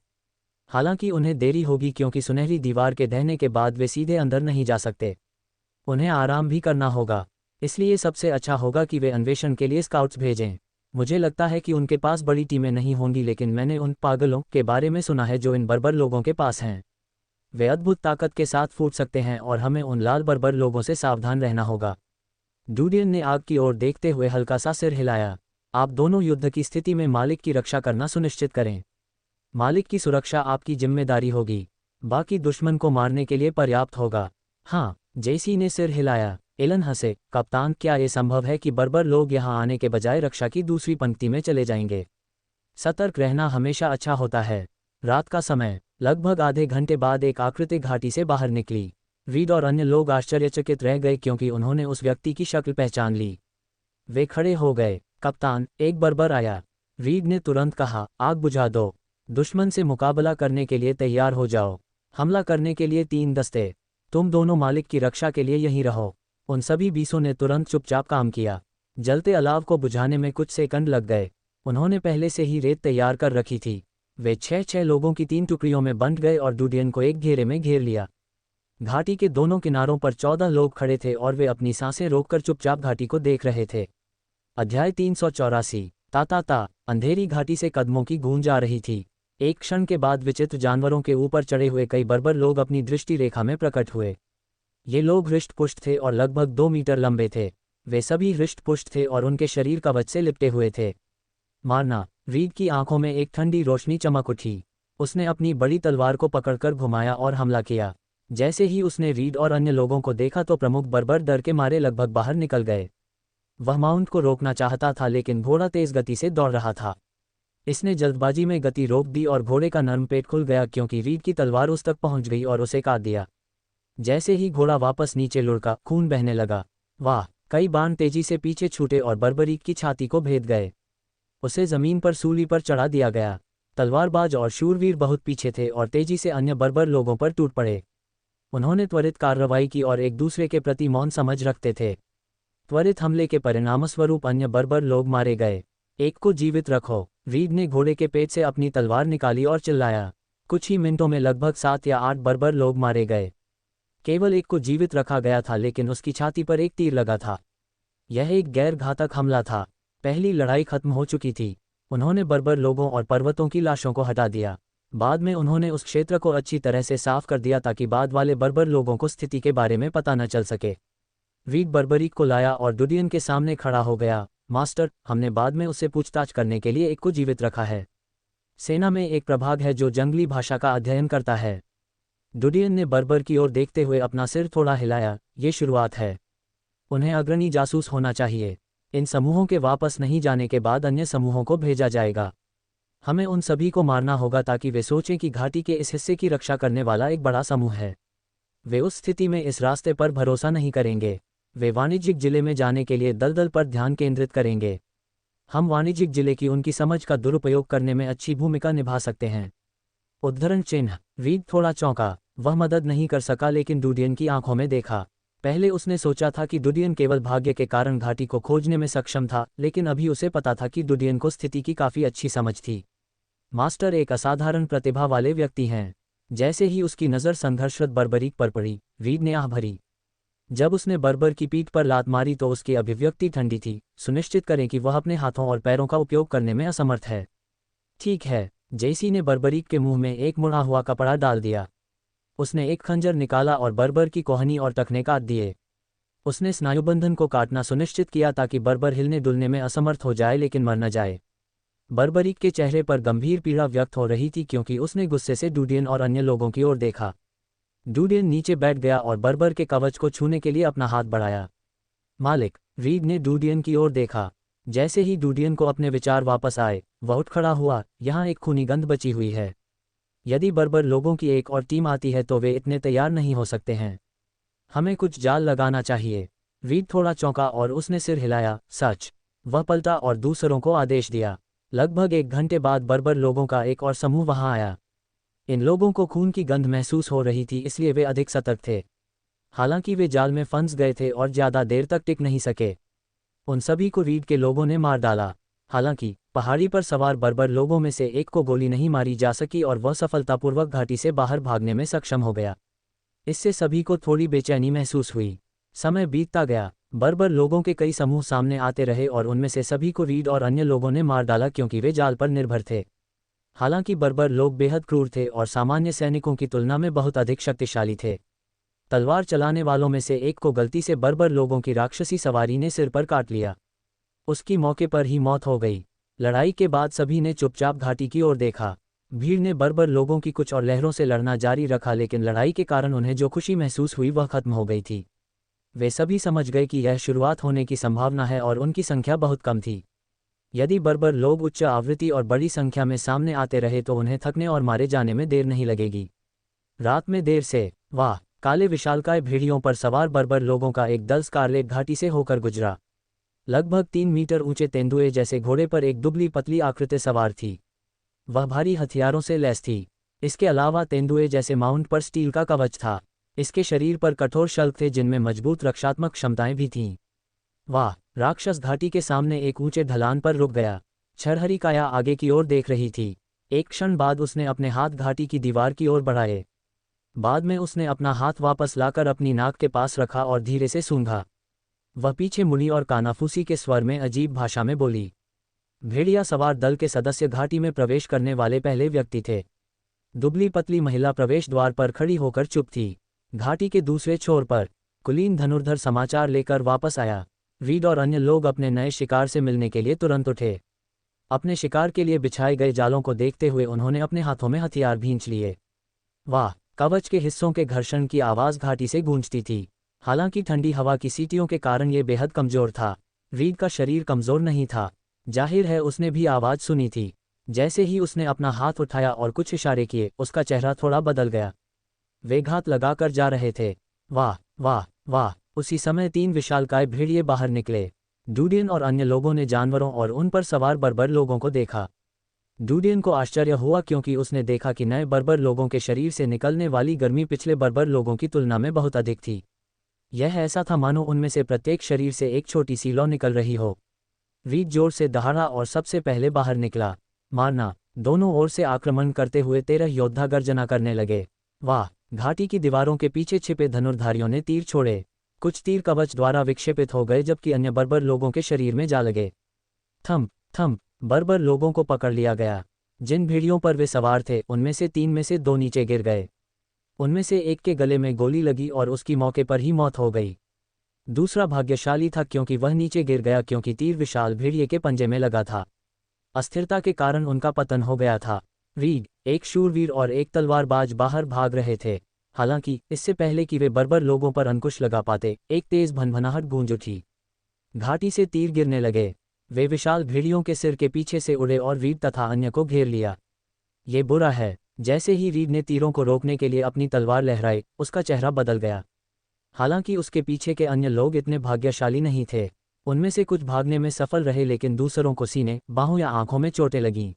हालांकि उन्हें देरी होगी क्योंकि सुनहरी दीवार के ढहने के बाद वे सीधे अंदर नहीं जा सकते। उन्हें आराम भी करना होगा। इसलिए सबसे अच्छा होगा कि वे अन्वेषण के लिए स्काउट्स भेजें। मुझे लगता है कि उनके पास बड़ी टीमें नहीं होंगी, लेकिन मैंने उन पागलों के बारे में सुना है जो इन बर्बर लोगों के पास हैं। वे अद्भुत ताकत के साथ फूट सकते हैं और हमें उन लाल बर्बर लोगों से सावधान रहना होगा। डुडियन ने आग की ओर देखते हुए हल्का सा सिर हिलाया। आप दोनों युद्ध की स्थिति में मालिक की रक्षा करना सुनिश्चित करें। मालिक की सुरक्षा आपकी जिम्मेदारी होगी। बाकी दुश्मन को मारने के लिए पर्याप्त होगा। हाँ, जेसी ने सिर हिलाया। एलन हंसे। कप्तान, क्या ये संभव है कि बर्बर लोग यहाँ आने के बजाय रक्षा की दूसरी पंक्ति में चले जाएंगे? सतर्क रहना हमेशा अच्छा होता है। रात का समय। लगभग आधे घंटे बाद एक आकृति घाटी से बाहर निकली। रीड और अन्य लोग आश्चर्यचकित रह गए क्योंकि उन्होंने उस व्यक्ति की शक्ल पहचान ली। वे खड़े हो गए। कप्तान, एक बर्बर आया। रीड ने तुरंत कहा, आग बुझा दो। दुश्मन से मुकाबला करने के लिए तैयार हो जाओ। हमला करने के लिए 3 दस्ते। तुम दोनों मालिक की रक्षा के लिए यहीं रहो। उन सभी 20 ने तुरंत चुपचाप काम किया। जलते अलाव को बुझाने में कुछ सेकंड लग गए। उन्होंने पहले से ही रेत तैयार कर रखी थी। वे 6-6 लोगों की 3 टुकड़ियों में बंट गए और डुडियन को एक घेरे में घेर लिया। घाटी के दोनों किनारों पर 14 लोग खड़े थे और वे अपनी सांसें रोककर चुपचाप घाटी को देख रहे थे। अध्याय 384। ता अंधेरी घाटी से कदमों की गूंज आ रही थी। एक क्षण के बाद विचित्र जानवरों के ऊपर चढ़े हुए कई बर्बर लोग अपनी दृष्टि रेखा में प्रकट हुए। ये लोग हृष्ट-पुष्ट थे और लगभग 2 मीटर लंबे थे। वे सभी हृष्ट-पुष्ट थे और उनके शरीर कवच से लिपटे हुए थे। मारना। रीड की आंखों में एक ठंडी रोशनी चमक उठी। उसने अपनी बड़ी तलवार को पकड़कर घुमाया और हमला किया। जैसे ही उसने रीड और अन्य लोगों को देखा तो प्रमुख बर्बर डर के मारे लगभग बाहर निकल गए। वह माउंट को रोकना चाहता था, लेकिन घोड़ा तेज गति से दौड़ रहा था। इसने जल्दबाजी में गति रोक दी और घोड़े का नर्म पेट खुल गया क्योंकि रीड की तलवार उस तक पहुंच गई और उसे काट दिया। जैसे ही घोड़ा वापस नीचे लुढ़का, खून बहने लगा। वाह! कई बाण तेजी से पीछे छूटे और बर्बरीक की छाती को भेद गए। उसे जमीन पर सूली पर चढ़ा दिया गया। तलवारबाज और शूरवीर बहुत पीछे थे और तेजी से अन्य बर्बर लोगों पर टूट पड़े। उन्होंने त्वरित कार्रवाई की और एक दूसरे के प्रति मौन समझ रखते थे। त्वरित हमले के परिणामस्वरूप अन्य बर्बर लोग मारे गए। एक को जीवित रखो। रीड ने घोड़े के पेट से अपनी तलवार निकाली और चिल्लाया। कुछ ही मिनटों में लगभग 7 या 8 बर्बर लोग मारे गए। केवल एक को जीवित रखा गया था, लेकिन उसकी छाती पर एक तीर लगा था। यह एक गैर घातक हमला था। पहली लड़ाई खत्म हो चुकी थी। उन्होंने बर्बर लोगों और पर्वतों की लाशों को हटा दिया। बाद में उन्होंने उस क्षेत्र को अच्छी तरह से साफ कर दिया ताकि बाद वाले बर्बर लोगों को स्थिति के बारे में पता न चल सके। रीड बर्बरीक को लाया और डुडियन के सामने खड़ा हो गया। मास्टर, हमने बाद में उससे पूछताछ करने के लिए एक को जीवित रखा है। सेना में एक प्रभाग है जो जंगली भाषा का अध्ययन करता है। डुडियन ने बर्बर की ओर देखते हुए अपना सिर थोड़ा हिलाया। ये शुरुआत है। उन्हें अग्रणी जासूस होना चाहिए। इन समूहों के वापस नहीं जाने के बाद अन्य समूहों को भेजा जाएगा। हमें उन सभी को मारना होगा ताकि वे सोचें कि घाटी के इस हिस्से की रक्षा करने वाला एक बड़ा समूह है। वे उस स्थिति में इस रास्ते पर भरोसा नहीं करेंगे। वे वाणिज्यिक जिले में जाने के लिए दलदल पर ध्यान केंद्रित करेंगे। हम वाणिज्यिक जिले की उनकी समझ का दुरुपयोग करने में अच्छी भूमिका निभा सकते हैं। उद्धरण चिन्ह। रीड थोड़ा चौंका। वह मदद नहीं कर सका, लेकिन डुडियन की आंखों में देखा। पहले उसने सोचा था कि डुडियन केवल भाग्य के कारण घाटी को खोजने में सक्षम था, लेकिन अभी उसे पता था कि डुडियन को स्थिति की काफ़ी अच्छी समझ थी। मास्टर एक असाधारण प्रतिभा वाले व्यक्ति हैं। जैसे ही उसकी नज़र संघर्षरत बर्बरीक पर पड़ी, रीड ने आह भरी। जब उसने बर्बर की पीठ पर लात मारी तो उसकी अभिव्यक्ति ठंडी थी। सुनिश्चित करें कि वह अपने हाथों और पैरों का उपयोग करने में असमर्थ है। ठीक है। जेसी ने बर्बरीक के मुंह में एक मुड़ा हुआ कपड़ा डाल दिया। उसने एक खंजर निकाला और बर्बर की कोहनी और टखने काट दिए। उसने स्नायुबंधन को काटना सुनिश्चित किया ताकि बर्बर हिलने डुलने में असमर्थ हो जाए लेकिन मर न जाए। बर्बरीक के चेहरे पर गंभीर पीड़ा व्यक्त हो रही थी क्योंकि उसने गुस्से से डूडियन और अन्य लोगों की ओर देखा। डूडियन नीचे बैठ गया और बर्बर के कवच को छूने के लिए अपना हाथ बढ़ाया। मालिक, रीड ने डूडियन की ओर देखा। जैसे ही डूडियन को अपने विचार वापस आए, वह उठ खड़ा हुआ। यहाँ एक खूनी गंध बची हुई है। यदि बर्बर लोगों की एक और टीम आती है तो वे इतने तैयार नहीं हो सकते हैं। हमें कुछ जाल लगाना चाहिए। रीड थोड़ा चौंका और उसने सिर हिलाया। सच। वह पलटा और दूसरों को आदेश दिया। लगभग 1 घंटे बाद बर्बर लोगों का एक और समूह वहां आया। इन लोगों को खून की गंध महसूस हो रही थी, इसलिए वे अधिक सतर्क थे। हालांकि वे जाल में फंस गए थे और ज़्यादा देर तक टिक नहीं सके। उन सभी को रीड के लोगों ने मार डाला। हालांकि पहाड़ी पर सवार बर्बर लोगों में से एक को गोली नहीं मारी जा सकी और वह सफलतापूर्वक घाटी से बाहर भागने में सक्षम हो गया। इससे सभी को थोड़ी बेचैनी महसूस हुई। समय बीतता गया। बर्बर लोगों के कई समूह सामने आते रहे और उनमें से सभी को रीड और अन्य लोगों ने मार डाला क्योंकि वे जाल पर निर्भर थे। हालांकि बर्बर लोग बेहद क्रूर थे और सामान्य सैनिकों की तुलना में बहुत अधिक शक्तिशाली थे। तलवार चलाने वालों में से एक को गलती से बर्बर लोगों की राक्षसी सवारी ने सिर पर काट लिया। उसकी मौके पर ही मौत हो गई। लड़ाई के बाद सभी ने चुपचाप घाटी की ओर देखा। भीड़ ने बर्बर लोगों की कुछ और लहरों से लड़ना जारी रखा लेकिन लड़ाई के कारण उन्हें जो खुशी महसूस हुई वह खत्म हो गई थी। वे सभी समझ गए कि यह शुरुआत होने की संभावना है और उनकी संख्या बहुत कम थी। यदि बर्बर लोग उच्च आवृत्ति और बड़ी संख्या में सामने आते रहे तो उन्हें थकने और मारे जाने में देर नहीं लगेगी। रात में देर से वाह, काले विशालकाय भेड़ियों पर सवार बर्बर लोगों का एक दल स्कारलेट घाटी से होकर गुजरा। लगभग 3 मीटर ऊंचे तेंदुए जैसे घोड़े पर एक दुबली पतली आकृति सवार थी। वह भारी हथियारों से लैस थी। इसके अलावा तेंदुए जैसे माउंट पर स्टील का कवच था। इसके शरीर पर कठोर शल्क थे जिनमें मजबूत रक्षात्मक क्षमताएं भी थीं। वाह, राक्षस घाटी के सामने एक ऊंचे ढलान पर रुक गया। छरहरी काया आगे की ओर देख रही थी। एक क्षण बाद उसने अपने हाथ घाटी की दीवार की ओर बढ़ाए। बाद में उसने अपना हाथ वापस लाकर अपनी नाक के पास रखा और धीरे से सूंघा। वह पीछे मुड़ी और कानाफूसी के स्वर में अजीब भाषा में बोली। भेड़िया सवार दल के सदस्य घाटी में प्रवेश करने वाले पहले व्यक्ति थे। दुबली पतली महिला प्रवेश द्वार पर खड़ी होकर चुप थी। घाटी के दूसरे छोर पर कुलीन धनुर्धर समाचार लेकर वापस आया। रीड और अन्य लोग अपने नए शिकार से मिलने के लिए तुरंत उठे। अपने शिकार के लिए बिछाए गए जालों को देखते हुए उन्होंने अपने हाथों में हथियार भींच लिए। वाह, कवच के हिस्सों के घर्षण की आवाज़ घाटी से गूंजती थी। हालांकि ठंडी हवा की सीटियों के कारण ये बेहद कमज़ोर था। रीड का शरीर कमज़ोर नहीं था। जाहिर है उसने भी आवाज़ सुनी थी। जैसे ही उसने अपना हाथ उठाया और कुछ इशारे किए, उसका चेहरा थोड़ा बदल गया। वे घात लगाकर जा रहे थे। वाह वाह वाह। उसी समय 3 विशालकाय भेड़िए बाहर निकले। डूडियन और अन्य लोगों ने जानवरों और उन पर सवार बर्बर लोगों को देखा। डूडियन को आश्चर्य हुआ क्योंकि उसने देखा कि नए बर्बर लोगों के शरीर से निकलने वाली गर्मी पिछले बर्बर लोगों की तुलना में बहुत अधिक थी। यह ऐसा था मानो उनमें से प्रत्येक शरीर से एक छोटी सी लौ निकल रही हो। रीड जोर से दहाड़ा और सबसे पहले बाहर निकला। मारना। दोनों ओर से आक्रमण करते हुए 13 योद्धा गर्जना करने लगे। वाह, घाटी की दीवारों के पीछे छिपे धनुर्धारियों ने तीर छोड़े। कुछ तीर कवच द्वारा विक्षेपित हो गए जबकि अन्य बर्बर लोगों के शरीर में जा लगे। थम थम। बर्बर लोगों को पकड़ लिया गया। जिन भेड़ियों पर वे सवार थे उनमें से 3 में से 2 नीचे गिर गए। उनमें से एक के गले में गोली लगी और उसकी मौके पर ही मौत हो गई। दूसरा भाग्यशाली था क्योंकि वह नीचे गिर गया क्योंकि तीर विशाल भेड़िए के पंजे में लगा था। अस्थिरता के कारण उनका पतन हो गया था। रीड, एक शूरवीर और एक तलवारबाज बाहर भाग रहे थे। हालांकि इससे पहले कि वे बर्बर लोगों पर अंकुश लगा पाते, एक तेज भनभनाहट गूंज उठी। घाटी से तीर गिरने लगे। वे विशाल भेड़ियों के सिर के पीछे से उड़े और रीड तथा अन्य को घेर लिया। ये बुरा है। जैसे ही रीड ने तीरों को रोकने के लिए अपनी तलवार लहराई, उसका चेहरा बदल गया। हालांकि उसके पीछे के अन्य लोग इतने भाग्यशाली नहीं थे। उनमें से कुछ भागने में सफल रहे लेकिन दूसरों को सीने, बाहों या आंखों में चोटें लगीं।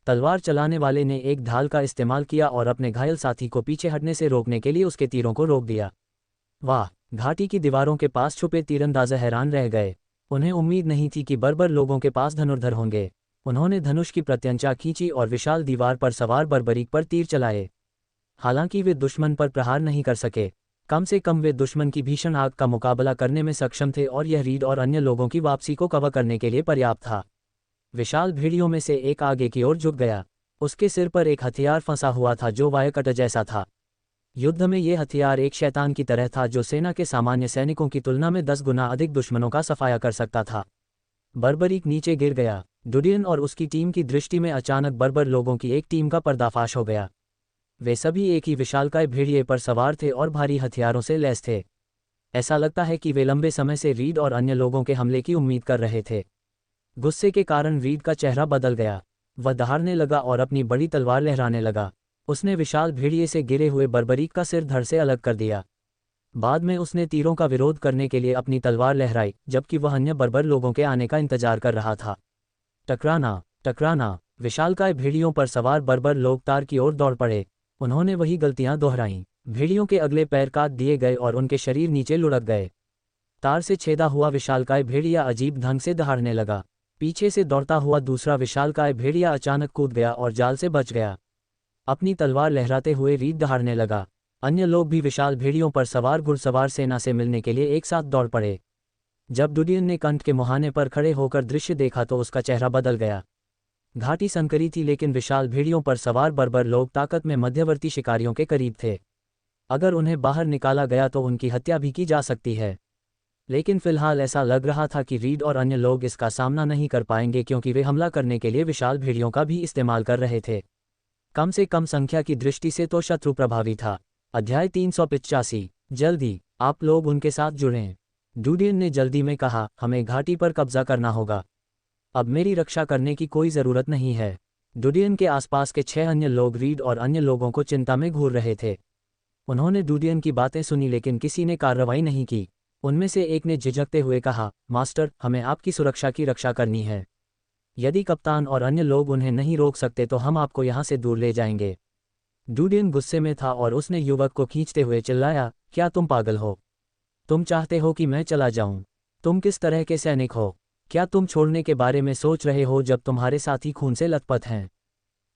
तलवार चलाने वाले ने एक ढाल का इस्तेमाल किया और अपने घायल साथी को पीछे हटने से रोकने के लिए उसके तीरों को रोक दिया। वाह, घाटी की दीवारों के पास छुपे तीरंदाज हैरान रह गए। उन्हें उम्मीद नहीं थी कि बर्बर लोगों के पास धनुर्धर होंगे। उन्होंने धनुष की प्रत्यंचा खींची और विशाल दीवार पर सवार बर्बरीक पर तीर चलाए। हालांकि वे दुश्मन पर प्रहार नहीं कर सके, कम से कम वे दुश्मन की भीषण आग का मुकाबला करने में सक्षम थे और यह रीड और अन्य लोगों की वापसी को कवर करने के लिए पर्याप्त था। विशाल भेड़ियों में से एक आगे की ओर झुक गया। उसके सिर पर एक हथियार फंसा हुआ था जो वायकट जैसा था। युद्ध में ये हथियार एक शैतान की तरह था जो सेना के सामान्य सैनिकों की तुलना में 10 गुना अधिक दुश्मनों का सफाया कर सकता था। बर्बरीक नीचे गिर गया। डुडियन और उसकी टीम की दृष्टि में अचानक बर्बर लोगों की एक टीम का पर्दाफाश हो गया। वे सभी एक ही विशालकाय भेड़िए पर सवार थे और भारी हथियारों से लैस थे। ऐसा लगता है कि वे लंबे समय से रीड और अन्य लोगों के हमले की उम्मीद कर रहे थे। गुस्से के कारण रीड का चेहरा बदल गया। वह दहाड़ने लगा और अपनी बड़ी तलवार लहराने लगा। उसने विशाल भेड़िए से गिरे हुए बर्बरीक का सिर धड़ से अलग कर दिया। बाद में उसने तीरों का विरोध करने के लिए अपनी तलवार लहराई, जबकि वह अन्य बर्बर लोगों के आने का इंतजार कर रहा था। टकराना टकराना। विशालकाय भेड़ियों पर सवार बर्बर लोग तार की ओर दौड़ पड़े। उन्होंने वही गलतियां दोहराईं। भेड़ियों के अगले पैर काट दिए गए और उनके शरीर नीचे लुढ़क गए। तार से छेदा हुआ विशालकाय भेड़िया अजीब ढंग से दहाड़ने लगा। पीछे से दौड़ता हुआ दूसरा विशालकाय भेड़िया अचानक कूद गया और जाल से बच गया। अपनी तलवार लहराते हुए रीड दहाड़ने लगा। अन्य लोग भी विशाल भेड़ियों पर सवार घुड़सवार सेना से मिलने के लिए एक साथ दौड़ पड़े। जब डुडियन ने कंठ के मुहाने पर खड़े होकर दृश्य देखा तो उसका चेहरा बदल गया। घाटी संकरी थी, लेकिन विशाल भेड़ियों पर सवार बर्बर लोग ताकत में मध्यवर्ती शिकारियों के करीब थे। अगर उन्हें बाहर निकाला गया तो उनकी हत्या भी की जा सकती है। लेकिन फिलहाल ऐसा लग रहा था कि रीड और अन्य लोग इसका सामना नहीं कर पाएंगे, क्योंकि वे हमला करने के लिए विशाल भेड़ियों का भी इस्तेमाल कर रहे थे। कम से कम संख्या की दृष्टि से तो शत्रु प्रभावी था। अध्याय 385। जल्दी आप लोग उनके साथ जुड़ें। डुडियन ने जल्दी में कहा, हमें घाटी पर कब्जा करना होगा। अब मेरी रक्षा करने की कोई ज़रूरत नहीं है। डुडियन के आसपास के 6 अन्य लोग रीड और अन्य लोगों को चिंता में घूर रहे थे। उन्होंने डुडियन की बातें सुनी, लेकिन किसी ने कार्रवाई नहीं की। उनमें से एक ने झिझकते हुए कहा, मास्टर, हमें आपकी सुरक्षा की रक्षा करनी है। यदि कप्तान और अन्य लोग उन्हें नहीं रोक सकते तो हम आपको यहाँ से दूर ले जाएंगे। डुडियन गुस्से में था और उसने युवक को खींचते हुए चिल्लाया, क्या तुम पागल हो? तुम चाहते हो कि मैं चला जाऊं? तुम किस तरह के सैनिक हो? क्या तुम छोड़ने के बारे में सोच रहे हो जब तुम्हारे साथी खून से लथपथ हैं?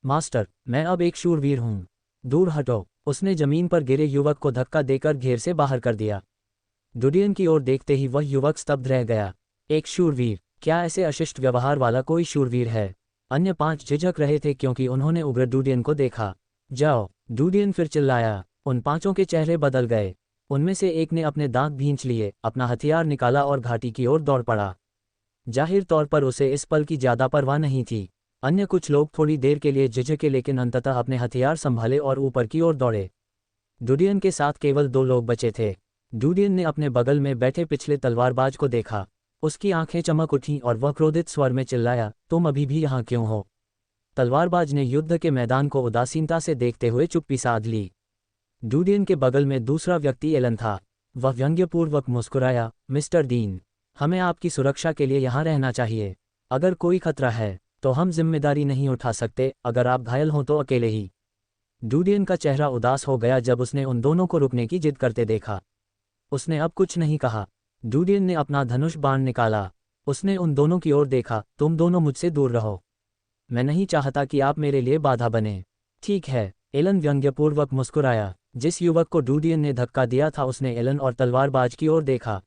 मास्टर, मैं अब एक शूरवीर हूं। दूर हटो। उसने जमीन पर गिरे युवक को धक्का देकर घेर से बाहर कर दिया। डुडियन की ओर देखते ही वह युवक स्तब्ध रह गया। एक शूरवीर? क्या ऐसे अशिष्ट व्यवहार वाला कोई शूरवीर है? अन्य 5 झिझक रहे थे क्योंकि उन्होंने उग्र डुडियन को देखा। जाओ। डुडियन फिर चिल्लाया। उन 5 के चेहरे बदल गए। उनमें से एक ने अपने दांत भींच लिए, अपना हथियार निकाला और घाटी की ओर दौड़ पड़ा। जाहिर तौर पर उसे इस पल की ज्यादा परवाह नहीं थी। अन्य कुछ लोग थोड़ी देर के लिए झिझके, लेकिन अंततः अपने हथियार संभाले और ऊपर की ओर दौड़े। डुडियन के साथ केवल 2 लोग बचे थे। डुडियन ने अपने बगल में बैठे पिछले तलवारबाज को देखा। उसकी आंखें चमक उठीं और वह क्रोधित स्वर में चिल्लाया, तुम अभी भी यहाँ क्यों हो? तलवारबाज ने युद्ध के मैदान को उदासीनता से देखते हुए चुप्पी साध ली। डुडियन के बगल में दूसरा व्यक्ति एलन था। वह व्यंग्यपूर्वक मुस्कुराया, मिस्टर डीन, हमें आपकी सुरक्षा के लिए यहाँ रहना चाहिए। अगर कोई खतरा है तो हम जिम्मेदारी नहीं उठा सकते, अगर आप घायल हों तो अकेले ही। डुडियन का चेहरा उदास हो गया जब उसने उन दोनों को रुकने की जिद करते देखा। उसने अब कुछ नहीं कहा। डुडियन ने अपना धनुष बाण निकाला। उसने उन दोनों की ओर देखा, तुम दोनों मुझसे दूर रहो। मैं नहीं चाहता कि आप मेरे लिए बाधा बने। ठीक है। एलन व्यंग्यपूर्वक मुस्कुराया। जिस युवक को डुडियन ने धक्का दिया था उसने एलन और तलवारबाज की ओर देखा।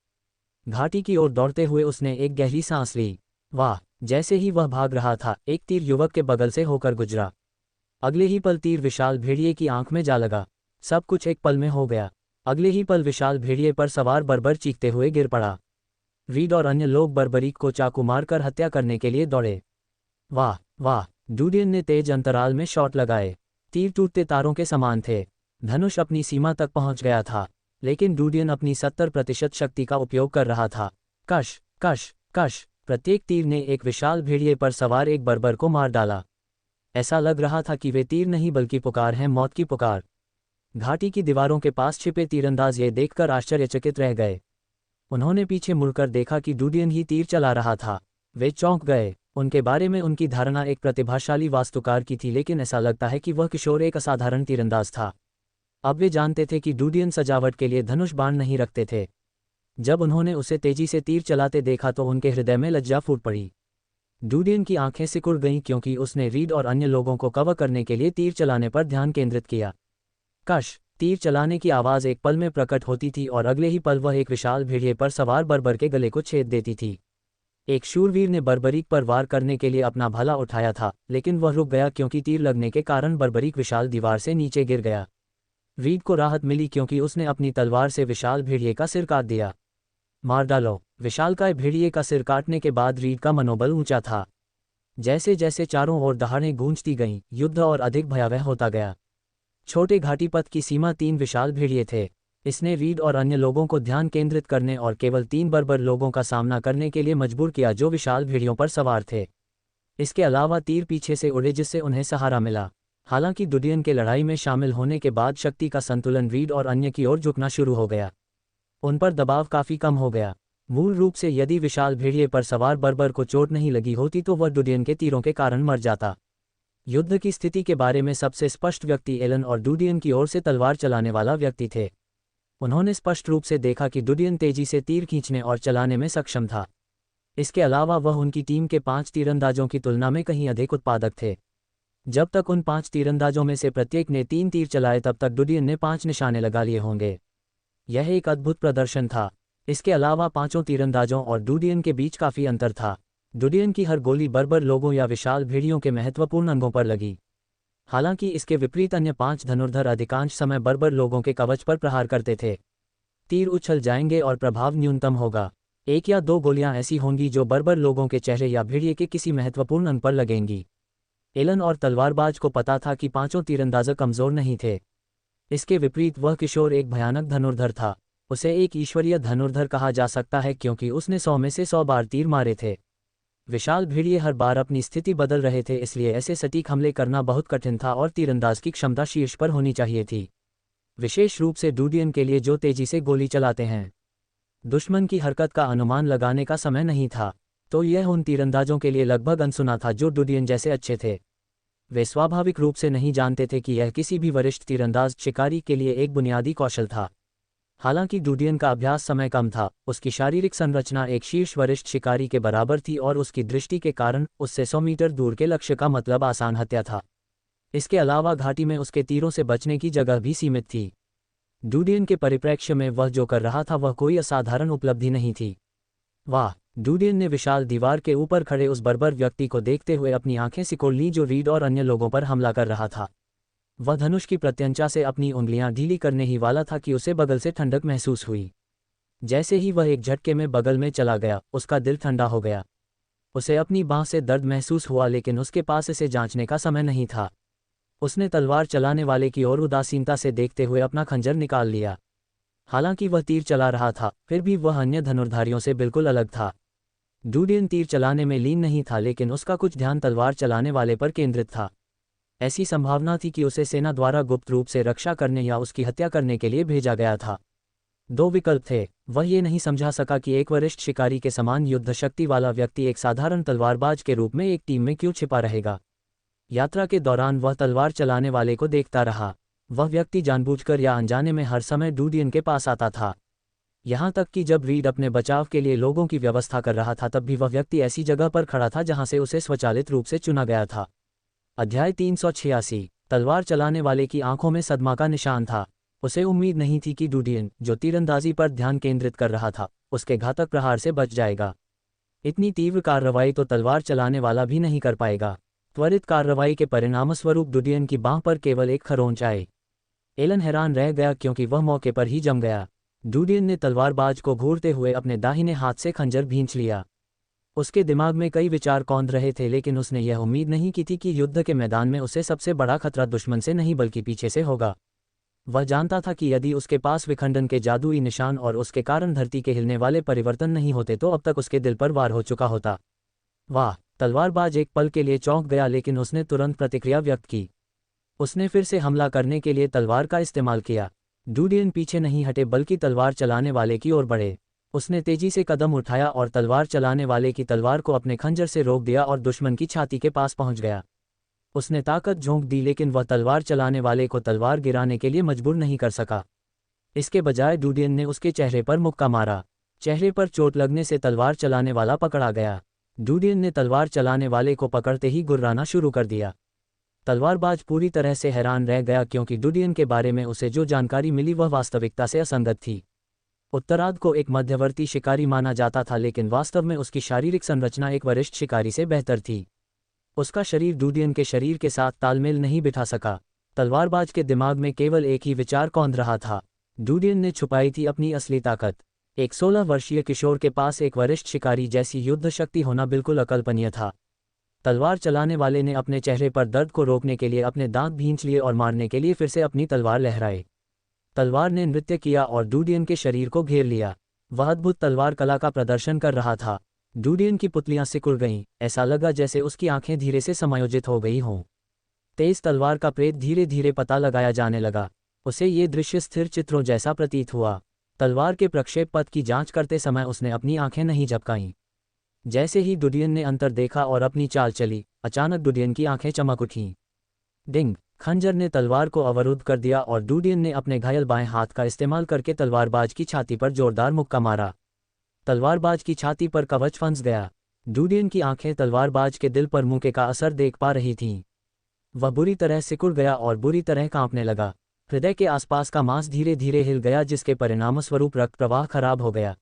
घाटी की ओर दौड़ते हुए उसने एक गहरी सांस ली। वाह! जैसे ही वह भाग रहा था, एक तीर युवक के बगल से होकर गुजरा। अगले ही पल तीर विशाल भेड़िए की आंख में जा लगा। सब कुछ एक पल में हो गया। अगले ही पल विशाल भेड़िए पर सवार बर्बर चीखते हुए गिर पड़ा। रीड और अन्य लोग बर्बरीक को चाकू मारकर हत्या करने के लिए दौड़े। वाह वाह! डुडियन ने तेज अंतराल में शॉट लगाए। तीर टूटते तारों के समान थे। धनुष अपनी सीमा तक पहुंच गया था, लेकिन डुडियन अपनी 70% शक्ति का उपयोग कर रहा था। कश कश कश! प्रत्येक तीर ने एक विशाल भेड़िए पर सवार एक बर्बर को मार डाला। ऐसा लग रहा था कि वे तीर नहीं बल्कि पुकार हैं, मौत की पुकार। घाटी की दीवारों के पास छिपे तीरंदाज ये देखकर आश्चर्यचकित रह गए। उन्होंने पीछे मुड़कर देखा कि डुडियन ही तीर चला रहा था। वे चौंक गए। उनके बारे में उनकी धारणा एक प्रतिभाशाली वास्तुकार की थी, लेकिन ऐसा लगता है कि वह किशोर एक असाधारण तीरंदाज था। अब वे जानते थे कि डुडियन सजावट के लिए धनुष बाण नहीं रखते थे। जब उन्होंने उसे तेजी से तीर चलाते देखा तो उनके हृदय में लज्जा फूट पड़ी। डुडियन की आंखें सिकुड़ गईं क्योंकि उसने रीड और अन्य लोगों को कवर करने के लिए तीर चलाने पर ध्यान केंद्रित किया। कश! तीर चलाने की आवाज़ एक पल में प्रकट होती थी और अगले ही पल वह एक विशाल भेड़िए पर सवार बर्बर के गले को छेद देती थी। एक शूरवीर ने बर्बरीक पर वार करने के लिए अपना भाला उठाया था, लेकिन वह रुक गया क्योंकि तीर लगने के कारण बर्बरीक विशाल दीवार से नीचे गिर गया। रीड को राहत मिली क्योंकि उसने अपनी तलवार से विशाल भेड़िए का सिर काट दिया। मार डालो। विशालकाय भेड़िए का सिर काटने के बाद रीड का मनोबल ऊंचा था। जैसे जैसे चारों ओर दहाड़ें गूंजती गईं, युद्ध और अधिक भयावह होता गया। छोटे घाटी पथ की सीमा 3 विशाल भेड़िए थे। इसने रीड और अन्य लोगों को ध्यान केंद्रित करने और केवल 3 बर्बर लोगों का सामना करने के लिए मजबूर किया जो विशाल भेड़ियों पर सवार थे। इसके अलावा तीर पीछे से उड़े जिससे उन्हें सहारा मिला। हालांकि डुडियन के लड़ाई में शामिल होने के बाद शक्ति का संतुलन रीड और अन्य की ओर झुकना शुरू हो गया। उन पर दबाव काफी कम हो गया। मूल रूप से यदि विशाल भेड़िए पर सवार बर्बर को चोट नहीं लगी होती तो वह डुडियन के तीरों के कारण मर जाता। युद्ध की स्थिति के बारे में सबसे स्पष्ट व्यक्ति एलन और डुडियन की ओर से तलवार चलाने वाला व्यक्ति थे। उन्होंने स्पष्ट रूप से देखा कि डुडियन तेजी से तीर खींचने और चलाने में सक्षम था। इसके अलावा वह उनकी टीम के 5 तीरंदाजों की तुलना में कहीं अधिक उत्पादक थे। जब तक उन 5 तीरंदाजों में से प्रत्येक ने 3 तीर चलाए तब तक डुडियन ने 5 निशाने लगा लिए होंगे। यह एक अद्भुत प्रदर्शन था। इसके अलावा 5 तीरंदाजों और डुडियन के बीच काफी अंतर था। डुडियन की हर गोली बर्बर लोगों या विशाल भेड़ियों के महत्वपूर्ण अंगों पर लगी। हालांकि इसके विपरीत अन्य 5 धनुर्धर अधिकांश समय बर्बर लोगों के कवच पर प्रहार करते थे। तीर उछल जाएंगे और प्रभाव न्यूनतम होगा। 1 या 2 गोलियां ऐसी होंगी जो बर्बर लोगों के चेहरे या भेड़िए के किसी महत्वपूर्ण अंग पर लगेंगी। एलन और तलवारबाज को पता था कि 5 तीरंदाज कमजोर नहीं थे। इसके विपरीत वह किशोर एक भयानक धनुर्धर था। उसे एक ईश्वरीय धनुर्धर कहा जा सकता है क्योंकि उसने 100 में से 100 बार तीर मारे थे। विशाल भेड़िए हर बार अपनी स्थिति बदल रहे थे, इसलिए ऐसे सटीक हमले करना बहुत कठिन था और तीरंदाज की क्षमता शीर्ष पर होनी चाहिए थी, विशेष रूप से डुडियन के लिए जो तेजी से गोली चलाते हैं। दुश्मन की हरकत का अनुमान लगाने का समय नहीं था, तो यह उन तीरंदाजों के लिए लगभग अनसुना था जो डुडियन जैसे अच्छे थे। वे स्वाभाविक रूप से नहीं जानते थे कि यह किसी भी वरिष्ठ तीरंदाज शिकारी के लिए एक बुनियादी कौशल था। हालांकि डुडियन का अभ्यास समय कम था, उसकी शारीरिक संरचना एक शीर्ष वरिष्ठ शिकारी के बराबर थी और उसकी दृष्टि के कारण उससे 100 मीटर दूर के लक्ष्य का मतलब आसान हत्या था। इसके अलावा घाटी में उसके तीरों से बचने की जगह भी सीमित थी। डुडियन के परिप्रेक्ष्य में वह जो कर रहा था वह कोई असाधारण उपलब्धि नहीं थी। वाह! डुडियन ने विशाल दीवार के ऊपर खड़े उस बर्बर व्यक्ति को देखते हुए अपनी आंखें सिकोड़ लीं जो रीड और अन्य लोगों पर हमला कर रहा था। वह धनुष की प्रत्यंचा से अपनी उंगलियां ढीली करने ही वाला था कि उसे बगल से ठंडक महसूस हुई। जैसे ही वह एक झटके में बगल में चला गया, उसका दिल ठंडा हो गया। उसे अपनी बांह से दर्द महसूस हुआ, लेकिन उसके पास इसे जांचने का समय नहीं था। उसने तलवार चलाने वाले की ओर उदासीनता से देखते हुए अपना खंजर निकाल लिया। हालांकि वह तीर चला रहा था, फिर भी वह अन्य धनुर्धारियों से बिल्कुल अलग था। डुडियन तीर चलाने में लीन नहीं था, लेकिन उसका कुछ ध्यान तलवार चलाने वाले पर केंद्रित था। ऐसी संभावना थी कि उसे सेना द्वारा गुप्त रूप से रक्षा करने या उसकी हत्या करने के लिए भेजा गया था। 2 विकल्प थे। वह ये नहीं समझा सका कि एक वरिष्ठ शिकारी के समान युद्ध शक्ति वाला व्यक्ति एक साधारण तलवारबाज के रूप में एक टीम में क्यों छिपा रहेगा। यात्रा के दौरान वह तलवार चलाने वाले को देखता रहा। वह व्यक्ति जानबूझकर या अनजाने में हर समय डुडियन के पास आता था। यहाँ तक कि जब रीड अपने बचाव के लिए लोगों की व्यवस्था कर रहा था तब भी वह व्यक्ति ऐसी जगह पर खड़ा था जहाँ से उसे स्वचालित रूप से चुना गया था। अध्याय 386। तलवार चलाने वाले की आंखों में सदमा का निशान था। उसे उम्मीद नहीं थी कि डुडियन, जो तीरंदाजी पर ध्यान केंद्रित कर रहा था, उसके घातक प्रहार से बच जाएगा। इतनी तीव्र कार्रवाई तो तलवार चलाने वाला भी नहीं कर पाएगा। त्वरित कार्रवाई के परिणामस्वरूप डुडियन की बांह पर केवल एक खरोंच आई। एलन हैरान रह गया क्योंकि वह मौके पर ही जम गया। डुडियन ने तलवारबाज को घूरते हुए अपने दाहिने हाथ से खंजर भींच लिया। उसके दिमाग में कई विचार कौंध रहे थे, लेकिन उसने यह उम्मीद नहीं की थी कि युद्ध के मैदान में उसे सबसे बड़ा खतरा दुश्मन से नहीं बल्कि पीछे से होगा। वह जानता था कि यदि उसके पास विखंडन के जादुई निशान और उसके कारण धरती के हिलने वाले परिवर्तन नहीं होते तो अब तक उसके दिल पर वार हो चुका होता। वाह! तलवारबाज एक पल के लिए चौंक गया, लेकिन उसने तुरंत प्रतिक्रिया व्यक्त की। उसने फिर से हमला करने के लिए तलवार का इस्तेमाल किया। डुडियन पीछे नहीं हटे बल्कि तलवार चलाने वाले की ओर बढ़े। उसने तेजी से कदम उठाया और तलवार चलाने वाले की तलवार को अपने खंजर से रोक दिया और दुश्मन की छाती के पास पहुंच गया। उसने ताकत झोंक दी, लेकिन वह तलवार चलाने वाले को तलवार गिराने के लिए मजबूर नहीं कर सका। इसके बजाय डुडियन ने उसके चेहरे पर मुक्का मारा। चेहरे पर चोट लगने से तलवार चलाने वाला पकड़ा गया। डुडियन ने तलवार चलाने वाले को पकड़ते ही गुर्राना शुरू कर दिया। तलवारबाज पूरी तरह से हैरान रह गया क्योंकि डुडियन के बारे में उसे जो जानकारी मिली वह वास्तविकता से असंगत थी। उत्तरार्ध को एक मध्यवर्ती शिकारी माना जाता था, लेकिन वास्तव में उसकी शारीरिक संरचना एक वरिष्ठ शिकारी से बेहतर थी। उसका शरीर डुडियन के शरीर के साथ तालमेल नहीं बिठा सका। तलवारबाज के दिमाग में केवल एक ही विचार कौंध रहा था। डूडियन ने छुपाई थी अपनी असली ताकत। एक 16 वर्षीय किशोर के पास एक वरिष्ठ शिकारी जैसी युद्ध शक्ति होना बिल्कुल अकल्पनीय था। तलवार चलाने वाले ने अपने चेहरे पर दर्द को रोकने के लिए अपने दांत भींच लिए और मारने के लिए फिर से अपनी तलवार लहराए। तलवार ने नृत्य किया और डूडियन के शरीर को घेर लिया। वह अद्भुत तलवार कला का प्रदर्शन कर रहा था। डूडियन की पुतलियां सिकुड़ गईं, ऐसा लगा जैसे उसकी आंखें धीरे से समायोजित हो गई हों। तेज तलवार का प्रेत धीरे धीरे पता लगाया जाने लगा। उसे ये दृश्य स्थिर चित्रों जैसा प्रतीत हुआ। तलवार के प्रक्षेप पथ की जांच करते समय उसने अपनी आंखें नहीं झपकाईं। जैसे ही डूडियन ने अंतर देखा और अपनी चाल चली, अचानक डूडियन की आंखें चमक उठीं। डिंग! खंजर ने तलवार को अवरुद्ध कर दिया और डूडियन ने अपने घायल बाएं हाथ का इस्तेमाल करके तलवारबाज की छाती पर जोरदार मुक्का मारा। तलवारबाज की छाती पर कवच फंस गया। डूडियन की आंखें तलवारबाज के दिल पर मुक्के का असर देख पा रही थीं। वह बुरी तरह सिकुड़ गया और बुरी तरह कांपने लगा। हृदय के आसपास का मांस धीरे धीरे हिल गया, जिसके परिणामस्वरूप रक्त प्रवाह खराब हो गया।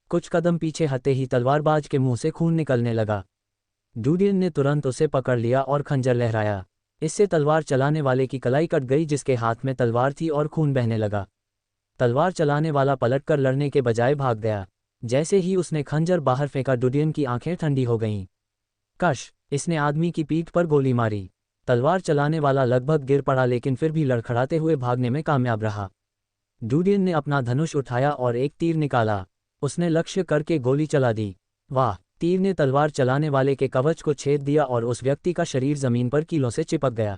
कुछ कदम पीछे हटते ही तलवारबाज के मुंह से खून निकलने लगा। डूडियन ने तुरंत उसे पकड़ लिया और खंजर लहराया। इससे तलवार चलाने वाले की कलाई कट गई, जिसके हाथ में तलवार थी, और खून बहने लगा। तलवार चलाने वाला पलटकर लड़ने के बजाय भाग गया। जैसे ही उसने खंजर बाहर फेंका, डूडियन की आंखें ठंडी हो गईं। इसने आदमी की पीठ पर गोली मारी। तलवार चलाने वाला लगभग गिर पड़ा, लेकिन फिर भी लड़खड़ाते हुए भागने में कामयाब रहा। डूडियन ने अपना धनुष उठाया और एक तीर निकाला। उसने लक्ष्य करके गोली चला दी। वाह! तीर ने तलवार चलाने वाले के कवच को छेद दिया और उस व्यक्ति का शरीर जमीन पर कीलों से चिपक गया।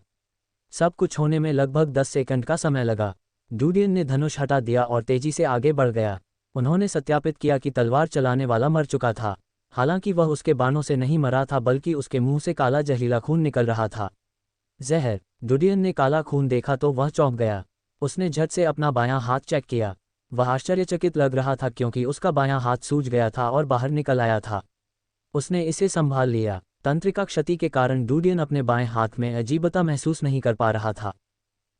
सब कुछ होने में लगभग 10 सेकंड का समय लगा। डूडियन ने धनुष हटा दिया और तेजी से आगे बढ़ गया। उन्होंने सत्यापित किया कि तलवार चलाने वाला मर चुका था। हालांकि वह उसके बाणों से नहीं मरा था, बल्कि उसके मुंह से काला जहरीला खून निकल रहा था। जहर! डूडियन ने काला खून देखा तो वह चौंक गया। उसने झट से अपना बायां हाथ चेक किया। वह आश्चर्यचकित लग रहा था, क्योंकि उसका बायां हाथ सूज गया था और बाहर निकल आया था। उसने इसे संभाल लिया। तंत्रिका क्षति के कारण डूडियन अपने बाएं हाथ में अजीबता महसूस नहीं कर पा रहा था।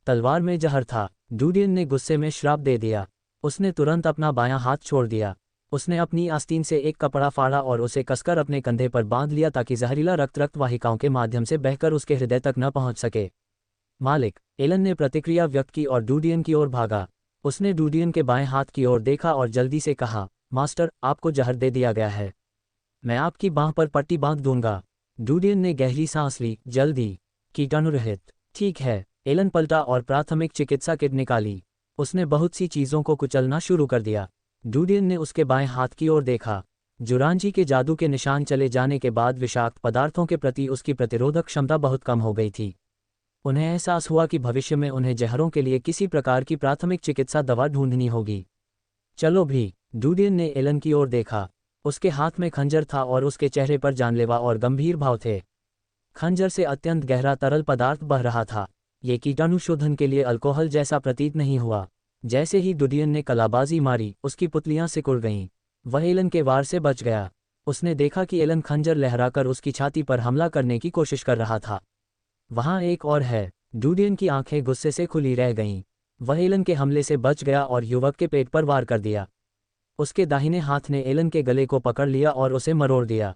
तलवार में जहर था। डूडियन ने गुस्से में श्राप दे दिया। उसने तुरंत अपना बायां हाथ छोड़ दिया। उसने अपनी आस्तीन से एक कपड़ा फाड़ा और उसे कसकर अपने कंधे पर बांध लिया, ताकि जहरीला रक्त वाहिकाओं के माध्यम से बहकर उसके हृदय तक न पहुंच सके। मालिक! एलन ने प्रतिक्रिया व्यक्त की और डूडियन की ओर भागा। उसने डूडियन के बाएं हाथ की ओर देखा और जल्दी से कहा, मास्टर, आपको जहर दे दिया गया है। मैं आपकी बांह पर पट्टी बांध दूंगा। डूडियन ने गहरी सांस ली। जल्दी! कीटाणुरहित। ठीक है। एलन पलटा और प्राथमिक चिकित्सा किट निकाली। उसने बहुत सी चीज़ों को कुचलना शुरू कर दिया। डूडियन ने उसके बाएं हाथ की ओर देखा। जुरांजी के जादू के निशान चले जाने के बाद विषाक्त पदार्थों के प्रति उसकी प्रतिरोधक क्षमता बहुत कम हो गई थी। उन्हें एहसास हुआ कि भविष्य में उन्हें जहरों के लिए किसी प्रकार की प्राथमिक चिकित्सा दवा ढूंढनी होगी। चलो भी! डूडियन ने एलन की ओर देखा। उसके हाथ में खंजर था और उसके चेहरे पर जानलेवा और गंभीर भाव थे। खंजर से अत्यंत गहरा तरल पदार्थ बह रहा था। ये कीटाणु शोधन के लिए अल्कोहल जैसा प्रतीत नहीं हुआ। जैसे ही डूडियन ने कलाबाजी मारी, उसकी पुतलियां सिकुड़ गईं। वह एलन के वार से बच गया। उसने देखा कि एलन खंजर लहराकर उसकी छाती पर हमला करने की कोशिश कर रहा था। वहां एक और है। डूडियन की आंखें गुस्से से खुली रह गईं। वह एलन के हमले से बच गया और युवक के पेट पर वार कर दिया। उसके दाहिने हाथ ने एलन के गले को पकड़ लिया और उसे मरोड़ दिया।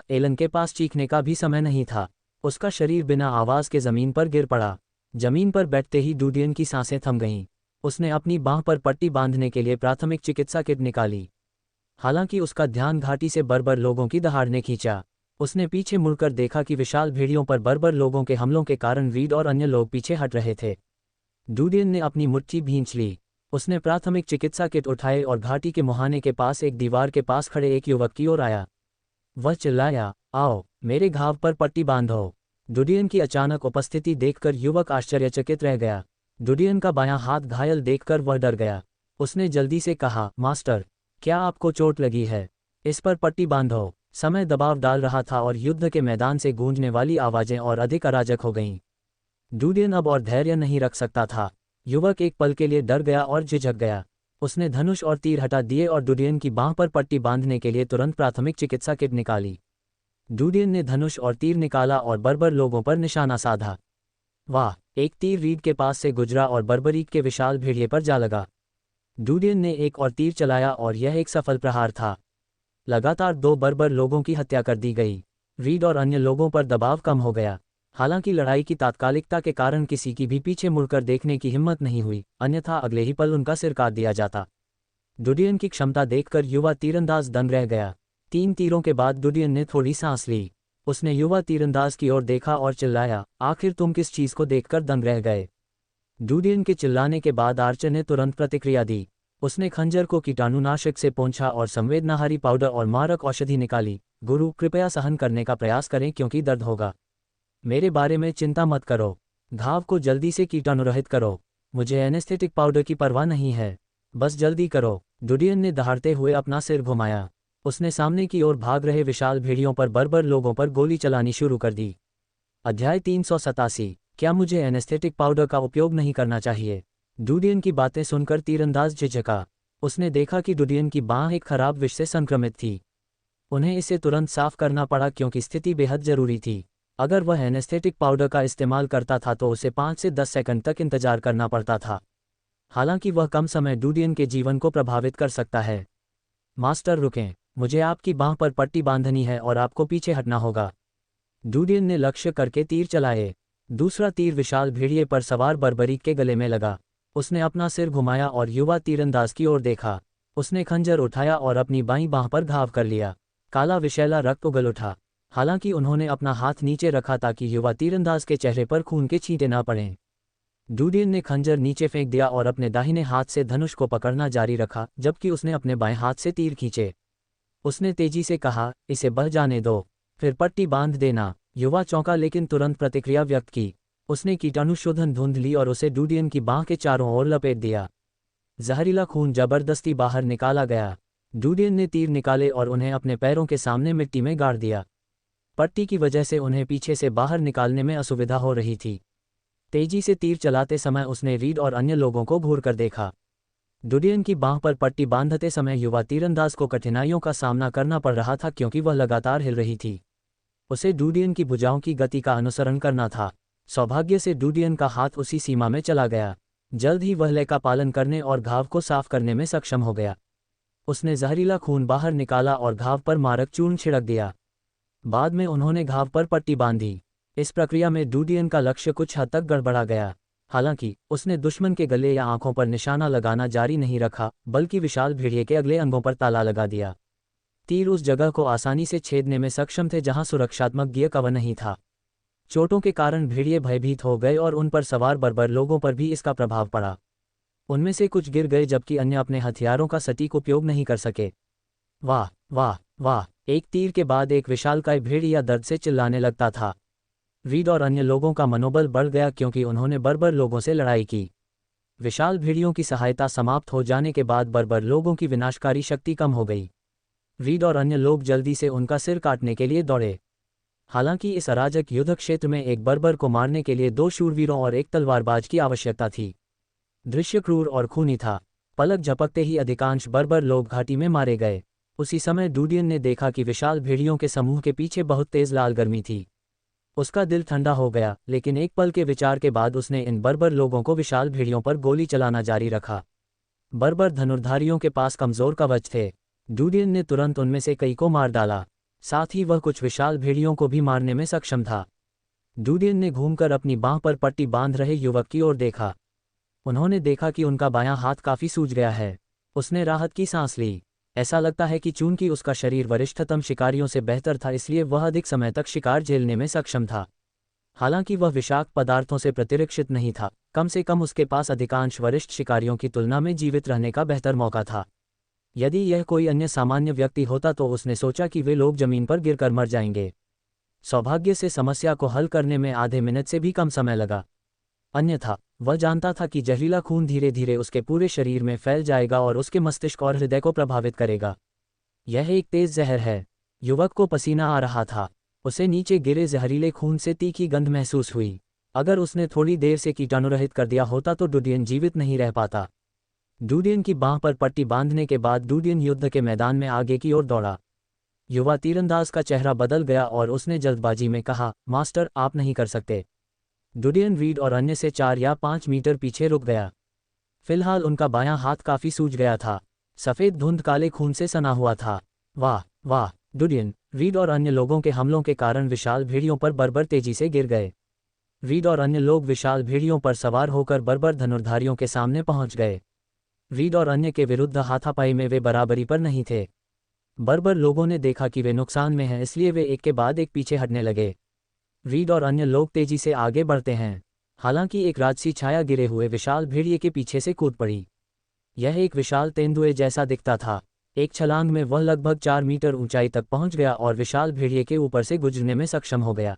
एलन के पास चीखने का भी समय नहीं था। उसका शरीर बिना आवाज के जमीन पर गिर पड़ा। जमीन पर बैठते ही डूडियन की सांसें थम गईं। उसने अपनी बांह पर पट्टी बांधने के लिए प्राथमिक चिकित्सा किट निकाली। हालांकि उसका ध्यान घाटी से बर्बर लोगों की दहाड़ ने खींचा। उसने पीछे मुड़कर देखा कि विशाल भेड़ियों पर बर्बर लोगों के हमलों के कारण रीड और अन्य लोग पीछे हट रहे थे। डूडियन ने अपनी मुट्ठी भींच ली। उसने प्राथमिक चिकित्सा किट उठाए और घाटी के मुहाने के पास एक दीवार के पास खड़े एक युवक की ओर आया। वह चिल्लाया, आओ, मेरे घाव पर पट्टी बांधो। डूडियन की अचानक उपस्थिति देखकर युवक आश्चर्यचकित रह गया। डूडियन का बायां हाथ घायल देखकर वह डर गया। उसने जल्दी से कहा, मास्टर, क्या आपको चोट लगी है? इस पर पट्टी बांधो। समय दबाव डाल रहा था और युद्ध के मैदान से गूंजने वाली आवाजें और अधिक अराजक हो गईं। डूडियन अब और धैर्य नहीं रख सकता था। युवक एक पल के लिए डर गया और झिझक गया। उसने धनुष और तीर हटा दिए और डूडियन की बांह पर पट्टी बांधने के लिए तुरंत प्राथमिक चिकित्सा किट निकाली। डूडियन ने धनुष और तीर निकाला और बर्बर लोगों पर निशाना साधा। वाह! एक तीर रीड के पास से गुजरा और बर्बरीक के विशाल भेड़िए पर जा लगा। डूडियन ने एक और तीर चलाया और यह एक सफल प्रहार था। लगातार 2 बर्बर लोगों की हत्या कर दी गई। रीड और अन्य लोगों पर दबाव कम हो गया। हालांकि लड़ाई की तात्कालिकता के कारण किसी की भी पीछे मुड़कर देखने की हिम्मत नहीं हुई, अन्यथा अगले ही पल उनका सिर काट दिया जाता। डुडियन की क्षमता देखकर युवा तीरंदाज दंग रह गया। 3 तीरों के बाद डुडियन ने थोड़ी सांस ली। उसने युवा तीरंदाज की ओर देखा और चिल्लाया, आखिर तुम किस चीज को देखकर दंग रह गए? डुडियन के चिल्लाने के बाद आर्चर ने तुरंत प्रतिक्रिया दी। उसने खंजर को कीटाणुनाशक से पोंछा और संवेदनाहारी पाउडर और मारक औषधि निकाली। गुरु, कृपया सहन करने का प्रयास करें क्योंकि दर्द होगा। मेरे बारे में चिंता मत करो। घाव को जल्दी से कीटाणुरहित करो। मुझे एनेस्थेटिक पाउडर की परवाह नहीं है। बस जल्दी करो। डुडियन ने दहाड़ते हुए अपना सिर घुमाया। उसने सामने की ओर भाग रहे विशाल भेड़ियों पर बर्बर लोगों पर गोली चलानी शुरू कर दी। अध्याय 387। क्या मुझे एनेस्थेटिक पाउडर का उपयोग नहीं करना चाहिए? डुडियन की बातें सुनकर तीरंदाज झिझका। उसने देखा कि डुडियन की बांह एक खराब विष से संक्रमित थी। उन्हें इसे तुरंत साफ करना पड़ा क्योंकि स्थिति बेहद जरूरी थी। अगर वह एनेस्थेटिक पाउडर का इस्तेमाल करता था तो उसे 5 से 10 सेकंड तक इंतजार करना पड़ता था। हालांकि वह कम समय डुडियन के जीवन को प्रभावित कर सकता है। मास्टर रुकें, मुझे आपकी बांह पर पट्टी बांधनी है और आपको पीछे हटना होगा। डुडियन ने लक्ष्य करके तीर चलाए। दूसरा तीर विशाल भेड़िए पर सवार बर्बरीक के गले में लगा। उसने अपना सिर घुमाया और युवा तीरंदाज की ओर देखा। उसने खंजर उठाया और अपनी बाईं बांह पर घाव कर लिया। काला विषैला रक्त उगल उठा। हालांकि उन्होंने अपना हाथ नीचे रखा ताकि युवा तीरंदाज के चेहरे पर खून के छींटे न पड़ें। डुडियन ने खंजर नीचे फेंक दिया और अपने दाहिने हाथ से धनुष को पकड़ना जारी रखा, जबकि उसने अपने बाएं हाथ से तीर खींचे। उसने तेजी से कहा, इसे बह जाने दो, फिर पट्टी बांध देना। युवा चौंका लेकिन तुरंत प्रतिक्रिया व्यक्त की। उसने कीटाणुशोधन धुंध ली और उसे डुडियन की बांह के चारों ओर लपेट दिया। जहरीला खून जबरदस्ती बाहर निकाला गया। डुडियन ने तीर निकाले और उन्हें अपने पैरों के सामने मिट्टी में गाड़ दिया। पट्टी की वजह से उन्हें पीछे से बाहर निकालने में असुविधा हो रही थी। तेजी से तीर चलाते समय उसने रीड और अन्य लोगों को घूर कर देखा। डुडियन की बांह पर पट्टी बांधते समय युवा तीरंदाज को कठिनाइयों का सामना करना पड़ रहा था क्योंकि वह लगातार हिल रही थी। उसे डुडियन की भुजाओं की गति का अनुसरण करना था। सौभाग्य से डुडियन का हाथ उसी सीमा में चला गया। जल्द ही वह लय का पालन करने और घाव को साफ करने में सक्षम हो गया। उसने जहरीला खून बाहर निकाला और घाव पर मारक चूर्ण छिड़क दिया। बाद में उन्होंने घाव पर पट्टी बांधी। इस प्रक्रिया में डुडियन का लक्ष्य कुछ हद तक गड़बड़ा गया। हालांकि उसने दुश्मन के गले या आंखों पर निशाना लगाना जारी नहीं रखा, बल्कि विशाल भेड़िए के अगले अंगों पर ताला लगा दिया। तीर उस जगह को आसानी से छेदने में सक्षम थे जहां सुरक्षात्मक गियर कवर नहीं था। चोटों के कारण भेड़िए भयभीत हो गए और उन पर सवार बर्बर लोगों पर भी इसका प्रभाव पड़ा। उनमें से कुछ गिर गए जबकि अन्य अपने हथियारों का सटीक उपयोग नहीं कर सके। वाह वाह वाह! एक तीर के बाद एक विशालकाय भेड़िया दर्द से चिल्लाने लगता था। रीड और अन्य लोगों का मनोबल बढ़ गया क्योंकि उन्होंने बर्बर लोगों से लड़ाई की। विशाल भेड़ियों की सहायता समाप्त हो जाने के बाद बर्बर लोगों की विनाशकारी शक्ति कम हो गई। रीड और अन्य लोग जल्दी से उनका सिर काटने के लिए दौड़े। हालांकि इस अराजक युद्ध क्षेत्र में एक बर्बर को मारने के लिए 2 शूरवीरों और एक तलवारबाज की आवश्यकता थी। दृश्य क्रूर और खूनी था। पलक झपकते ही अधिकांश बर्बर लोग घाटी में मारे गए। उसी समय डुडियन ने देखा कि विशाल भेड़ियों के समूह के पीछे बहुत तेज लाल गर्मी थी। उसका दिल ठंडा हो गया, लेकिन एक पल के विचार के बाद उसने इन बर्बर लोगों को विशाल भेड़ियों पर गोली चलाना जारी रखा। बर्बर धनुर्धारियों के पास कमजोर कवच थे। डुडियन ने तुरंत उनमें से कई को मार डाला। साथ ही वह कुछ विशाल भेड़ियों को भी मारने में सक्षम था। डुडियन ने घूमकर अपनी बांह पर पट्टी बांध रहे युवक की ओर देखा। उन्होंने देखा कि उनका बायां हाथ काफी सूज गया है। उसने राहत की सांस ली। ऐसा लगता है कि चूंकि उसका शरीर वरिष्ठतम शिकारियों से बेहतर था, इसलिए वह अधिक समय तक शिकार झेलने में सक्षम था। हालांकि वह विषाक्त पदार्थों से प्रतिरक्षित नहीं था, कम से कम उसके पास अधिकांश वरिष्ठ शिकारियों की तुलना में जीवित रहने का बेहतर मौका था। यदि यह कोई अन्य सामान्य व्यक्ति होता तो उसने सोचा कि वे लोग जमीन पर गिरकर मर जाएंगे। सौभाग्य से समस्या को हल करने में आधे मिनट से भी कम समय लगा। अन्यथा वह जानता था कि जहरीला खून धीरे धीरे उसके पूरे शरीर में फैल जाएगा और उसके मस्तिष्क और हृदय को प्रभावित करेगा। यह एक तेज जहर है। युवक को पसीना आ रहा था। उसे नीचे गिरे जहरीले खून से तीखी गंध महसूस हुई। अगर उसने थोड़ी देर से कीटाणुरहित कर दिया होता तो डुडियन जीवित नहीं रह पाता। डुडियन की बांह पर पट्टी बांधने के बाद डुडियन युद्ध के मैदान में आगे की ओर दौड़ा। युवा तीरंदाज का चेहरा बदल गया और उसने जल्दबाजी में कहा, मास्टर, आप नहीं कर सकते। डुडियन रीड और अन्य से 4 या 5 मीटर पीछे रुक गया। फिलहाल उनका बायां हाथ काफी सूज गया था। सफेद धुंध काले खून से सना हुआ था। वाह वाह! डुडियन, रीड और अन्य लोगों के हमलों के कारण विशाल भेड़ियों पर बर्बर तेजी से गिर गए। रीड और अन्य लोग विशाल भेड़ियों पर सवार होकर बर्बर धनुर्धारियों के सामने पहुंच गए। रीड और अन्य के विरुद्ध हाथापाई में वे बराबरी पर नहीं थे। बर्बर लोगों ने देखा कि वे नुकसान में हैं, इसलिए वे एक के बाद एक पीछे हटने लगे। रीड और अन्य लोग तेजी से आगे बढ़ते हैं। हालांकि एक राजसी छाया गिरे हुए विशाल भेड़िए के पीछे से कूद पड़ी। यह एक विशाल तेंदुए जैसा दिखता था। एक छलांग में वह लगभग 4 मीटर ऊंचाई तक पहुंच गया और विशाल भेड़िए के ऊपर से गुजरने में सक्षम हो गया।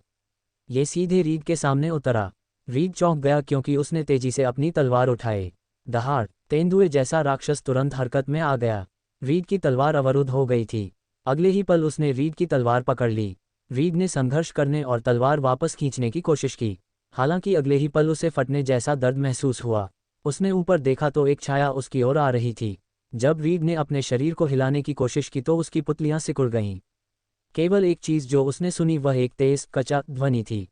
ये सीधे रीड के सामने उतरा। रीड चौंक गया क्योंकि उसने तेजी से अपनी तलवार उठाई। दहाड़! तेंदुए जैसा राक्षस तुरंत हरकत में आ गया। रीड की तलवार अवरुद्ध हो गई थी। अगले ही पल उसने रीड की तलवार पकड़ ली। रीड ने संघर्ष करने और तलवार वापस खींचने की कोशिश की। हालांकि अगले ही पल उसे फटने जैसा दर्द महसूस हुआ। उसने ऊपर देखा तो एक छाया उसकी ओर आ रही थी। जब रीड ने अपने शरीर को हिलाने की कोशिश की तो उसकी पुतलियां सिकुड़ गईं। केवल एक चीज जो उसने सुनी वह एक तेज कचा ध्वनि थी।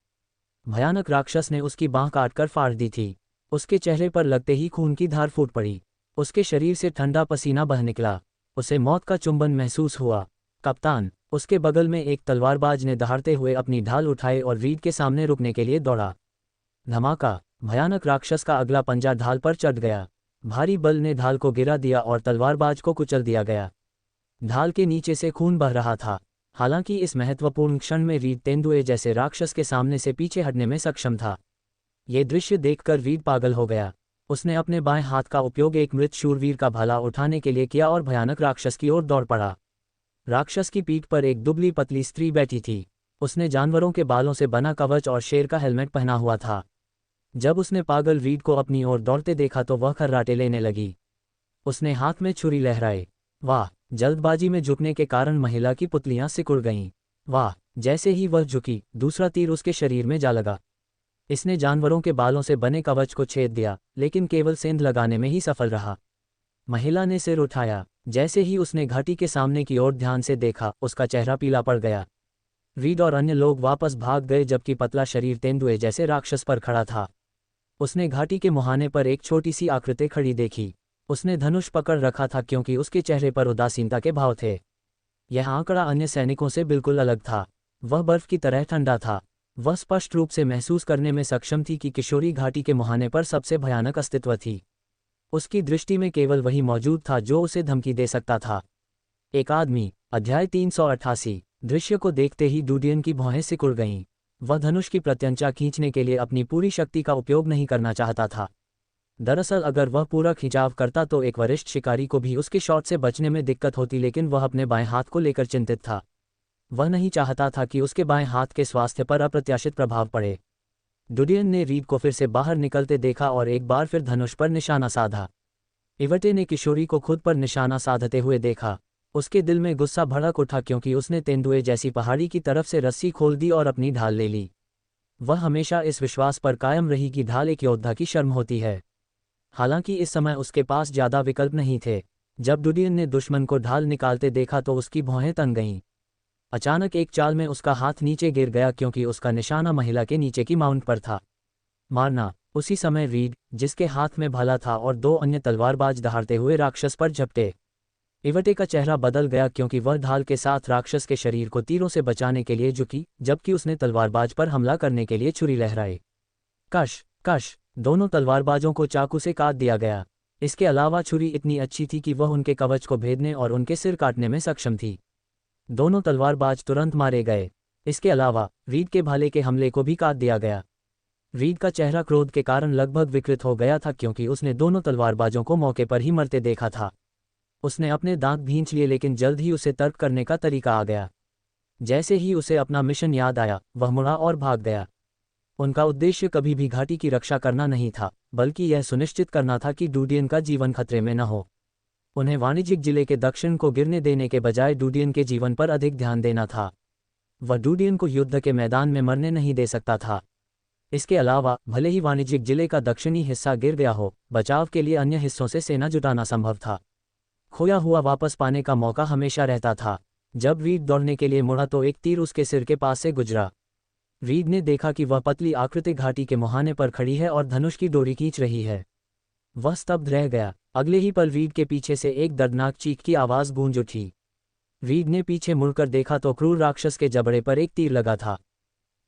भयानक राक्षस ने उसकी बांह काटकर फाड़ दी थी। उसके चेहरे पर लगते ही खून की धार फूट पड़ी। उसके शरीर से ठंडा पसीना बह निकला। उसे मौत का चुंबन महसूस हुआ। कप्तान! उसके बगल में एक तलवारबाज ने दहाड़ते हुए अपनी ढाल उठाई और रीड के सामने रुकने के लिए दौड़ा। धमाका! भयानक राक्षस का अगला पंजा ढाल पर चढ़ गया। भारी बल ने ढाल को गिरा दिया और तलवारबाज को कुचल दिया गया। ढाल के नीचे से खून बह रहा था। हालांकि इस महत्वपूर्ण क्षण में रीड तेंदुए जैसे राक्षस के सामने से पीछे हटने में सक्षम था। ये दृश्य देखकर रीड पागल हो गया। उसने अपने बाएं हाथ का उपयोग एक मृत शूरवीर का भाला उठाने के लिए किया और भयानक राक्षस की ओर दौड़ पड़ा। राक्षस की पीठ पर एक दुबली पतली स्त्री बैठी थी। उसने जानवरों के बालों से बना कवच और शेर का हेलमेट पहना हुआ था। जब उसने पागल रीड को अपनी ओर दौड़ते देखा तो वह खर्राटे लेने लगी। उसने हाथ में छुरी लहराई। वाह! जल्दबाजी में झुकने के कारण महिला की पुतलियां सिकुड़ गईं। वाह! जैसे ही वह झुकी, दूसरा तीर उसके शरीर में जा लगा। इसने जानवरों के बालों से बने कवच को छेद दिया, लेकिन केवल सेंध लगाने में ही सफल रहा। महिला ने सिर उठाया। जैसे ही उसने घाटी के सामने की ओर ध्यान से देखा, उसका चेहरा पीला पड़ गया। रीड और अन्य लोग वापस भाग गए जबकि पतला शरीर तेंदुए जैसे राक्षस पर खड़ा था। उसने घाटी के मुहाने पर एक छोटी सी आकृति खड़ी देखी। उसने धनुष पकड़ रखा था क्योंकि उसके चेहरे पर उदासीनता के भाव थे। यह आंकड़ा अन्य सैनिकों से बिल्कुल अलग था। वह बर्फ की तरह ठंडा था। वह स्पष्ट रूप से महसूस करने में सक्षम थी कि किशोरी घाटी के मुहाने पर सबसे भयानक अस्तित्व थी। उसकी दृष्टि में केवल वही मौजूद था जो उसे धमकी दे सकता था। एक आदमी। अध्याय 388। दृश्य को देखते ही डूडियन की भौहें सिकुड़ गईं। वह धनुष की प्रत्यंचा खींचने के लिए अपनी पूरी शक्ति का उपयोग नहीं करना चाहता था। दरअसल अगर वह पूरा खिंचाव करता तो एक वरिष्ठ शिकारी को भी उसके शॉट से बचने में दिक्कत होती, लेकिन वह अपने बाएं हाथ को लेकर चिंतित था। वह नहीं चाहता था कि उसके बाएं हाथ के स्वास्थ्य पर अप्रत्याशित प्रभाव पड़े। डुडियन ने रीड को फिर से बाहर निकलते देखा और एक बार फिर धनुष पर निशाना साधा। इवटे ने किशोरी को खुद पर निशाना साधते हुए देखा। उसके दिल में गुस्सा भड़क उठा क्योंकि उसने तेंदुए जैसी पहाड़ी की तरफ से रस्सी खोल दी और अपनी ढाल ले ली। वह हमेशा इस विश्वास पर कायम रही कि ढाल एक योद्धा की शर्म होती है। हालांकि इस समय उसके पास ज्यादा विकल्प नहीं थे। जब डुडियन ने दुश्मन को ढाल निकालते देखा तो उसकी भौहें तन गईं। अचानक एक चाल में उसका हाथ नीचे गिर गया क्योंकि उसका निशाना महिला के नीचे की माउंट पर था। मारना! उसी समय रीड, जिसके हाथ में भाला था, और 2 अन्य तलवारबाज दहाड़ते हुए राक्षस पर झपटे। इवटे का चेहरा बदल गया क्योंकि वह ढाल के साथ राक्षस के शरीर को तीरों से बचाने के लिए झुकी, जबकि उसने तलवारबाज पर हमला करने के लिए छुरी लहराई। कश कश! दोनों तलवारबाजों को चाकू से काट दिया गया। इसके अलावा छुरी इतनी अच्छी थी कि वह उनके कवच को भेदने और उनके सिर काटने में सक्षम थी। दोनों तलवारबाज तुरंत मारे गए। इसके अलावा रीड के भाले के हमले को भी काट दिया गया। रीड का चेहरा क्रोध के कारण लगभग विकृत हो गया था क्योंकि उसने दोनों तलवारबाजों को मौके पर ही मरते देखा था। उसने अपने दांत भींच लिए, लेकिन जल्द ही उसे तर्क करने का तरीका आ गया। जैसे ही उसे अपना मिशन याद आया, वह मुड़ा और भाग गया। उनका उद्देश्य कभी भी घाटी की रक्षा करना नहीं था, बल्कि यह सुनिश्चित करना था कि डुडियन का जीवन खतरे में न हो। उन्हें वाणिज्यिक जिले के दक्षिण को गिरने देने के बजाय डुडियन के जीवन पर अधिक ध्यान देना था। वह डुडियन को युद्ध के मैदान में मरने नहीं दे सकता था। इसके अलावा भले ही वाणिज्यिक जिले का दक्षिणी हिस्सा गिर गया हो, बचाव के लिए अन्य हिस्सों से सेना जुटाना संभव था। खोया हुआ वापस पाने का मौका हमेशा रहता था। जब रीड दौड़ने के लिए मुड़ा तो एक तीर उसके सिर के पास से गुजरा। रीड ने देखा कि वह पतली आकृति घाटी के मुहाने पर खड़ी है और धनुष की डोरी खींच रही है। वह स्तब्ध रह गया। अगले ही पल रीड के पीछे से एक दर्दनाक चीख की आवाज गूंज उठी। रीड ने पीछे मुड़कर देखा तो क्रूर राक्षस के जबड़े पर एक तीर लगा था।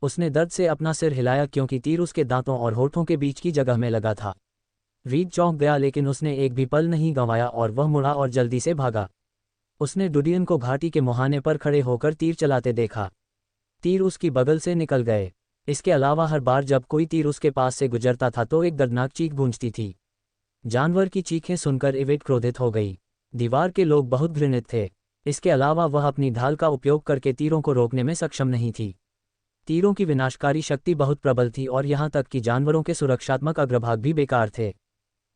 उसने दर्द से अपना सिर हिलाया क्योंकि तीर उसके दांतों और होठों के बीच की जगह में लगा था। रीड चौंक गया लेकिन उसने एक भी पल नहीं गंवाया और वह मुड़ा और जल्दी से भागा। उसने डुडियन को घाटी के मुहाने पर खड़े होकर तीर चलाते देखा। तीर उसकी बगल से निकल गए। इसके अलावा हर बार जब कोई तीर उसके पास से गुजरता था तो एक दर्दनाक चीख गूंजती थी। जानवर की चीखें सुनकर इवेट क्रोधित हो गई। दीवार के लोग बहुत घृणित थे। इसके अलावा वह अपनी ढाल का उपयोग करके तीरों को रोकने में सक्षम नहीं थी। तीरों की विनाशकारी शक्ति बहुत प्रबल थी और यहाँ तक कि जानवरों के सुरक्षात्मक अग्रभाग भी बेकार थे।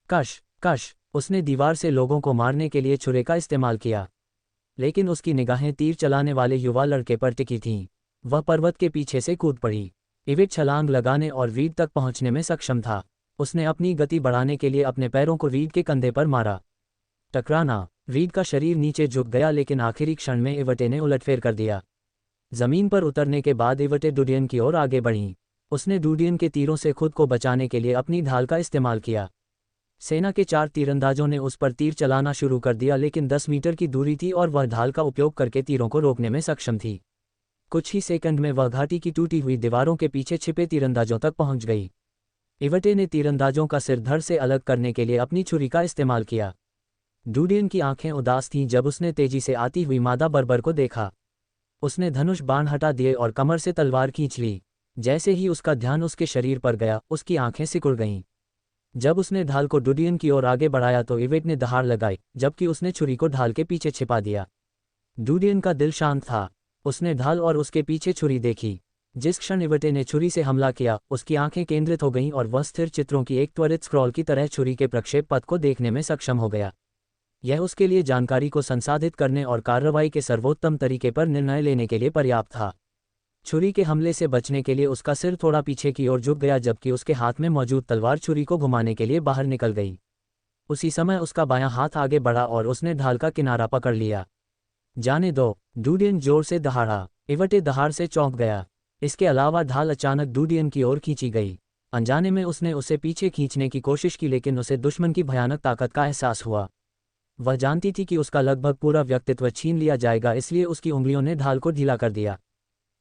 कश कश, उसने दीवार से लोगों को मारने के लिए छुरे का इस्तेमाल किया, लेकिन उसकी निगाहें तीर चलाने वाले युवा लड़के पर टिकी थीं। वह पर्वत के पीछे से कूद पड़ी। इवेट छलांग लगाने और रीड तक पहुंचने में सक्षम था। उसने अपनी गति बढ़ाने के लिए अपने पैरों को रीड के कंधे पर मारा। टकराना, रीड का शरीर नीचे झुक गया लेकिन आखिरी क्षण में इवेटे ने उलटफेर कर दिया। जमीन पर उतरने के बाद इवेटे डुडियन की ओर आगे बढ़ी। उसने डुडियन के तीरों से खुद को बचाने के लिए अपनी ढाल का इस्तेमाल किया। सेना के 4 तीरंदाजों ने उस पर तीर चलाना शुरू कर दिया लेकिन 10 मीटर की दूरी थी और वह ढाल का उपयोग करके तीरों को रोकने में सक्षम थी। कुछ ही सेकंड में वह घाटी की टूटी हुई दीवारों के पीछे छिपे तीरंदाजों तक पहुंच गई। इवेटे ने तीरंदाजों का सिर धड़ से अलग करने के लिए अपनी छुरी का इस्तेमाल किया। डुडियन की आंखें उदास थीं जब उसने तेजी से आती हुई मादा बर्बर को देखा। उसने धनुष बाण हटा दिए और कमर से तलवार खींच ली। जैसे ही उसका ध्यान उसके शरीर पर गया, उसकी आंखें सिकुड़ गईं। जब उसने ढाल को डुडियन की ओर आगे बढ़ाया तो इवेट ने दहाड़ लगाई, जबकि उसने छुरी को ढाल के पीछे छिपा दिया। डुडियन का दिल शांत था। उसने ढाल और उसके पीछे छुरी देखी। जिस क्षण इवेटे ने छुरी से हमला किया, उसकी आंखें केंद्रित हो गईं और वह स्थिर चित्रों की एक त्वरित स्क्रॉल की तरह छुरी के प्रक्षेप पथ को देखने में सक्षम हो गया। यह उसके लिए जानकारी को संसाधित करने और कार्रवाई के सर्वोत्तम तरीके पर निर्णय लेने के लिए पर्याप्त था। छुरी के हमले से बचने के लिए उसका सिर थोड़ा पीछे की ओर झुक गया जबकि उसके हाथ में मौजूद तलवार छुरी को घुमाने के लिए बाहर निकल गई। उसी समय उसका बायां हाथ आगे बढ़ा और उसने ढाल का किनारा पकड़ लिया। जाने दो, डुडियन जोर से दहाड़ा। इवेटे दहाड़ से चौंक गया। इसके अलावा ढाल अचानक डुडियन की ओर खींची गई। अनजाने में उसने उसे पीछे खींचने की कोशिश की लेकिन उसे दुश्मन की भयानक ताकत का एहसास हुआ। वह जानती थी कि उसका लगभग पूरा व्यक्तित्व छीन लिया जाएगा, इसलिए उसकी उंगलियों ने ढाल को ढीला कर दिया।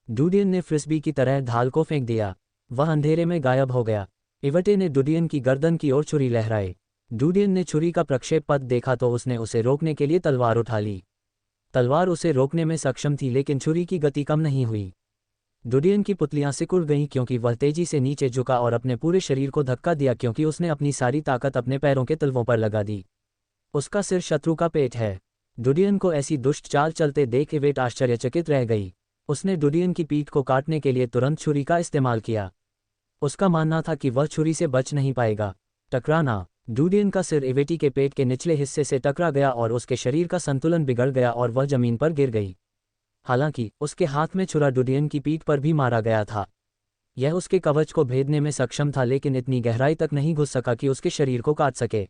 डुडियन ने फ्रिस्बी की तरह ढाल को फेंक दिया। वह अंधेरे में गायब हो गया। इवेटे ने डुडियन की गर्दन की ओर छुरी लहराई। डुडियन ने छुरी का प्रक्षेप पथ देखा तो उसने उसे रोकने के लिए तलवार उठा ली। तलवार उसे रोकने में सक्षम थी लेकिन छुरी की गति कम नहीं हुई। डुडियन की पुतलियां सिकुड़ गईं क्योंकि वह तेजी से नीचे झुका और अपने पूरे शरीर को धक्का दिया क्योंकि उसने अपनी सारी ताकत अपने पैरों के तलवों पर लगा दी। उसका सिर शत्रु का पेट है। डुडियन को ऐसी दुष्ट चाल चलते देख इवेट आश्चर्यचकित रह गई। उसने डुडियन की पीठ को काटने के लिए तुरंत छुरी का इस्तेमाल किया। उसका मानना था कि वह छुरी से बच नहीं पाएगा। टकराना, डुडियन का सिर इवेटी के पेट के निचले हिस्से से टकरा गया और उसके शरीर का संतुलन बिगड़ गया और वह जमीन पर गिर गई। हालांकि उसके हाथ में छुरा डुडियन की पीठ पर भी मारा गया था। यह उसके कवच को भेदने में सक्षम था लेकिन इतनी गहराई तक नहीं घुस सका कि उसके शरीर को काट सके।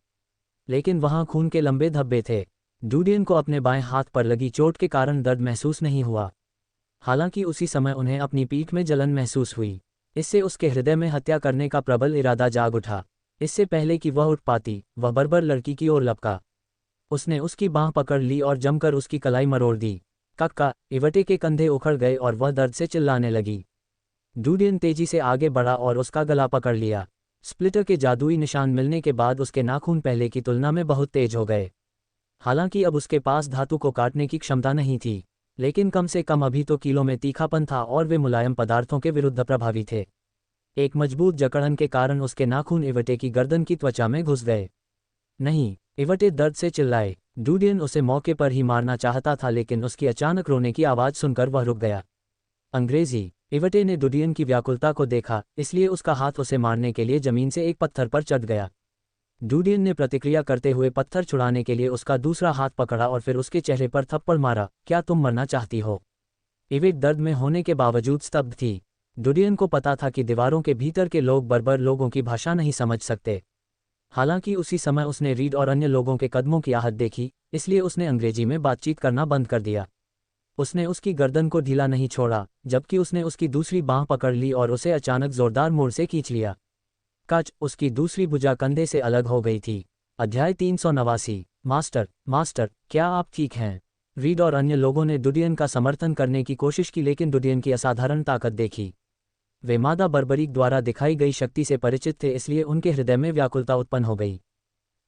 लेकिन वहां खून के लंबे धब्बे थे। डुडियन को अपने बाएं हाथ पर लगी चोट के कारण दर्द महसूस नहीं हुआ। हालांकि उसी समय उन्हें अपनी पीठ में जलन महसूस हुई। इससे उसके हृदय में हत्या करने का प्रबल इरादा जाग उठा। इससे पहले कि वह उठ पाती, वह बर्बर लड़की की ओर लपका। उसने उसकी बांह पकड़ ली और जमकर उसकी कलाई मरोड़ दी। कक्का, इवेटे के कंधे उखड़ गए और वह दर्द से चिल्लाने लगी। डुडियन तेजी से आगे बढ़ा और उसका गला पकड़ लिया। स्प्लिटर के जादुई निशान मिलने के बाद उसके नाखून पहले की तुलना में बहुत तेज हो गए। हालांकि अब उसके पास धातु को काटने की क्षमता नहीं थी, लेकिन कम से कम अभी तो कीलों में तीखापन था और वे मुलायम पदार्थों के विरुद्ध प्रभावी थे। एक मजबूत जकड़न के कारण उसके नाखून इवेटे की गर्दन की त्वचा में घुस गए। नहीं, इवेटे दर्द से चिल्लाए। डुडियन उसे मौके पर ही मारना चाहता था लेकिन उसकी अचानक रोने की आवाज़ सुनकर वह रुक गया। अंग्रेजी, इवेटे ने डुडियन की व्याकुलता को देखा, इसलिए उसका हाथ उसे मारने के लिए जमीन से एक पत्थर पर चढ़ गया। डुडियन ने प्रतिक्रिया करते हुए पत्थर छुड़ाने के लिए उसका दूसरा हाथ पकड़ा और फिर उसके चेहरे पर थप्पड़ मारा। क्या तुम मरना चाहती हो? इवेट दर्द में होने के बावजूद स्तब्ध थी। डुडियन को पता था कि दीवारों के भीतर के लोग बर्बर लोगों की भाषा नहीं समझ सकते। हालांकि उसी समय उसने रीड और अन्य लोगों के कदमों की आहट देखी, इसलिए उसने अंग्रेजी में बातचीत करना बंद कर दिया। उसने उसकी गर्दन को ढीला नहीं छोड़ा, जबकि उसने उसकी दूसरी बांह पकड़ ली और उसे अचानक जोरदार मोड़ से खींच लिया। कच, उसकी दूसरी भुजा कंधे से अलग हो गई थी। अध्याय 389। मास्टर, क्या आप ठीक हैं? रीड और अन्य लोगों ने डुडियन का समर्थन करने की कोशिश की लेकिन डुडियन की असाधारण ताकत देखी। वे मादा बर्बरीक द्वारा दिखाई गई शक्ति से परिचित थे, इसलिए उनके हृदय में व्याकुलता उत्पन्न हो गई।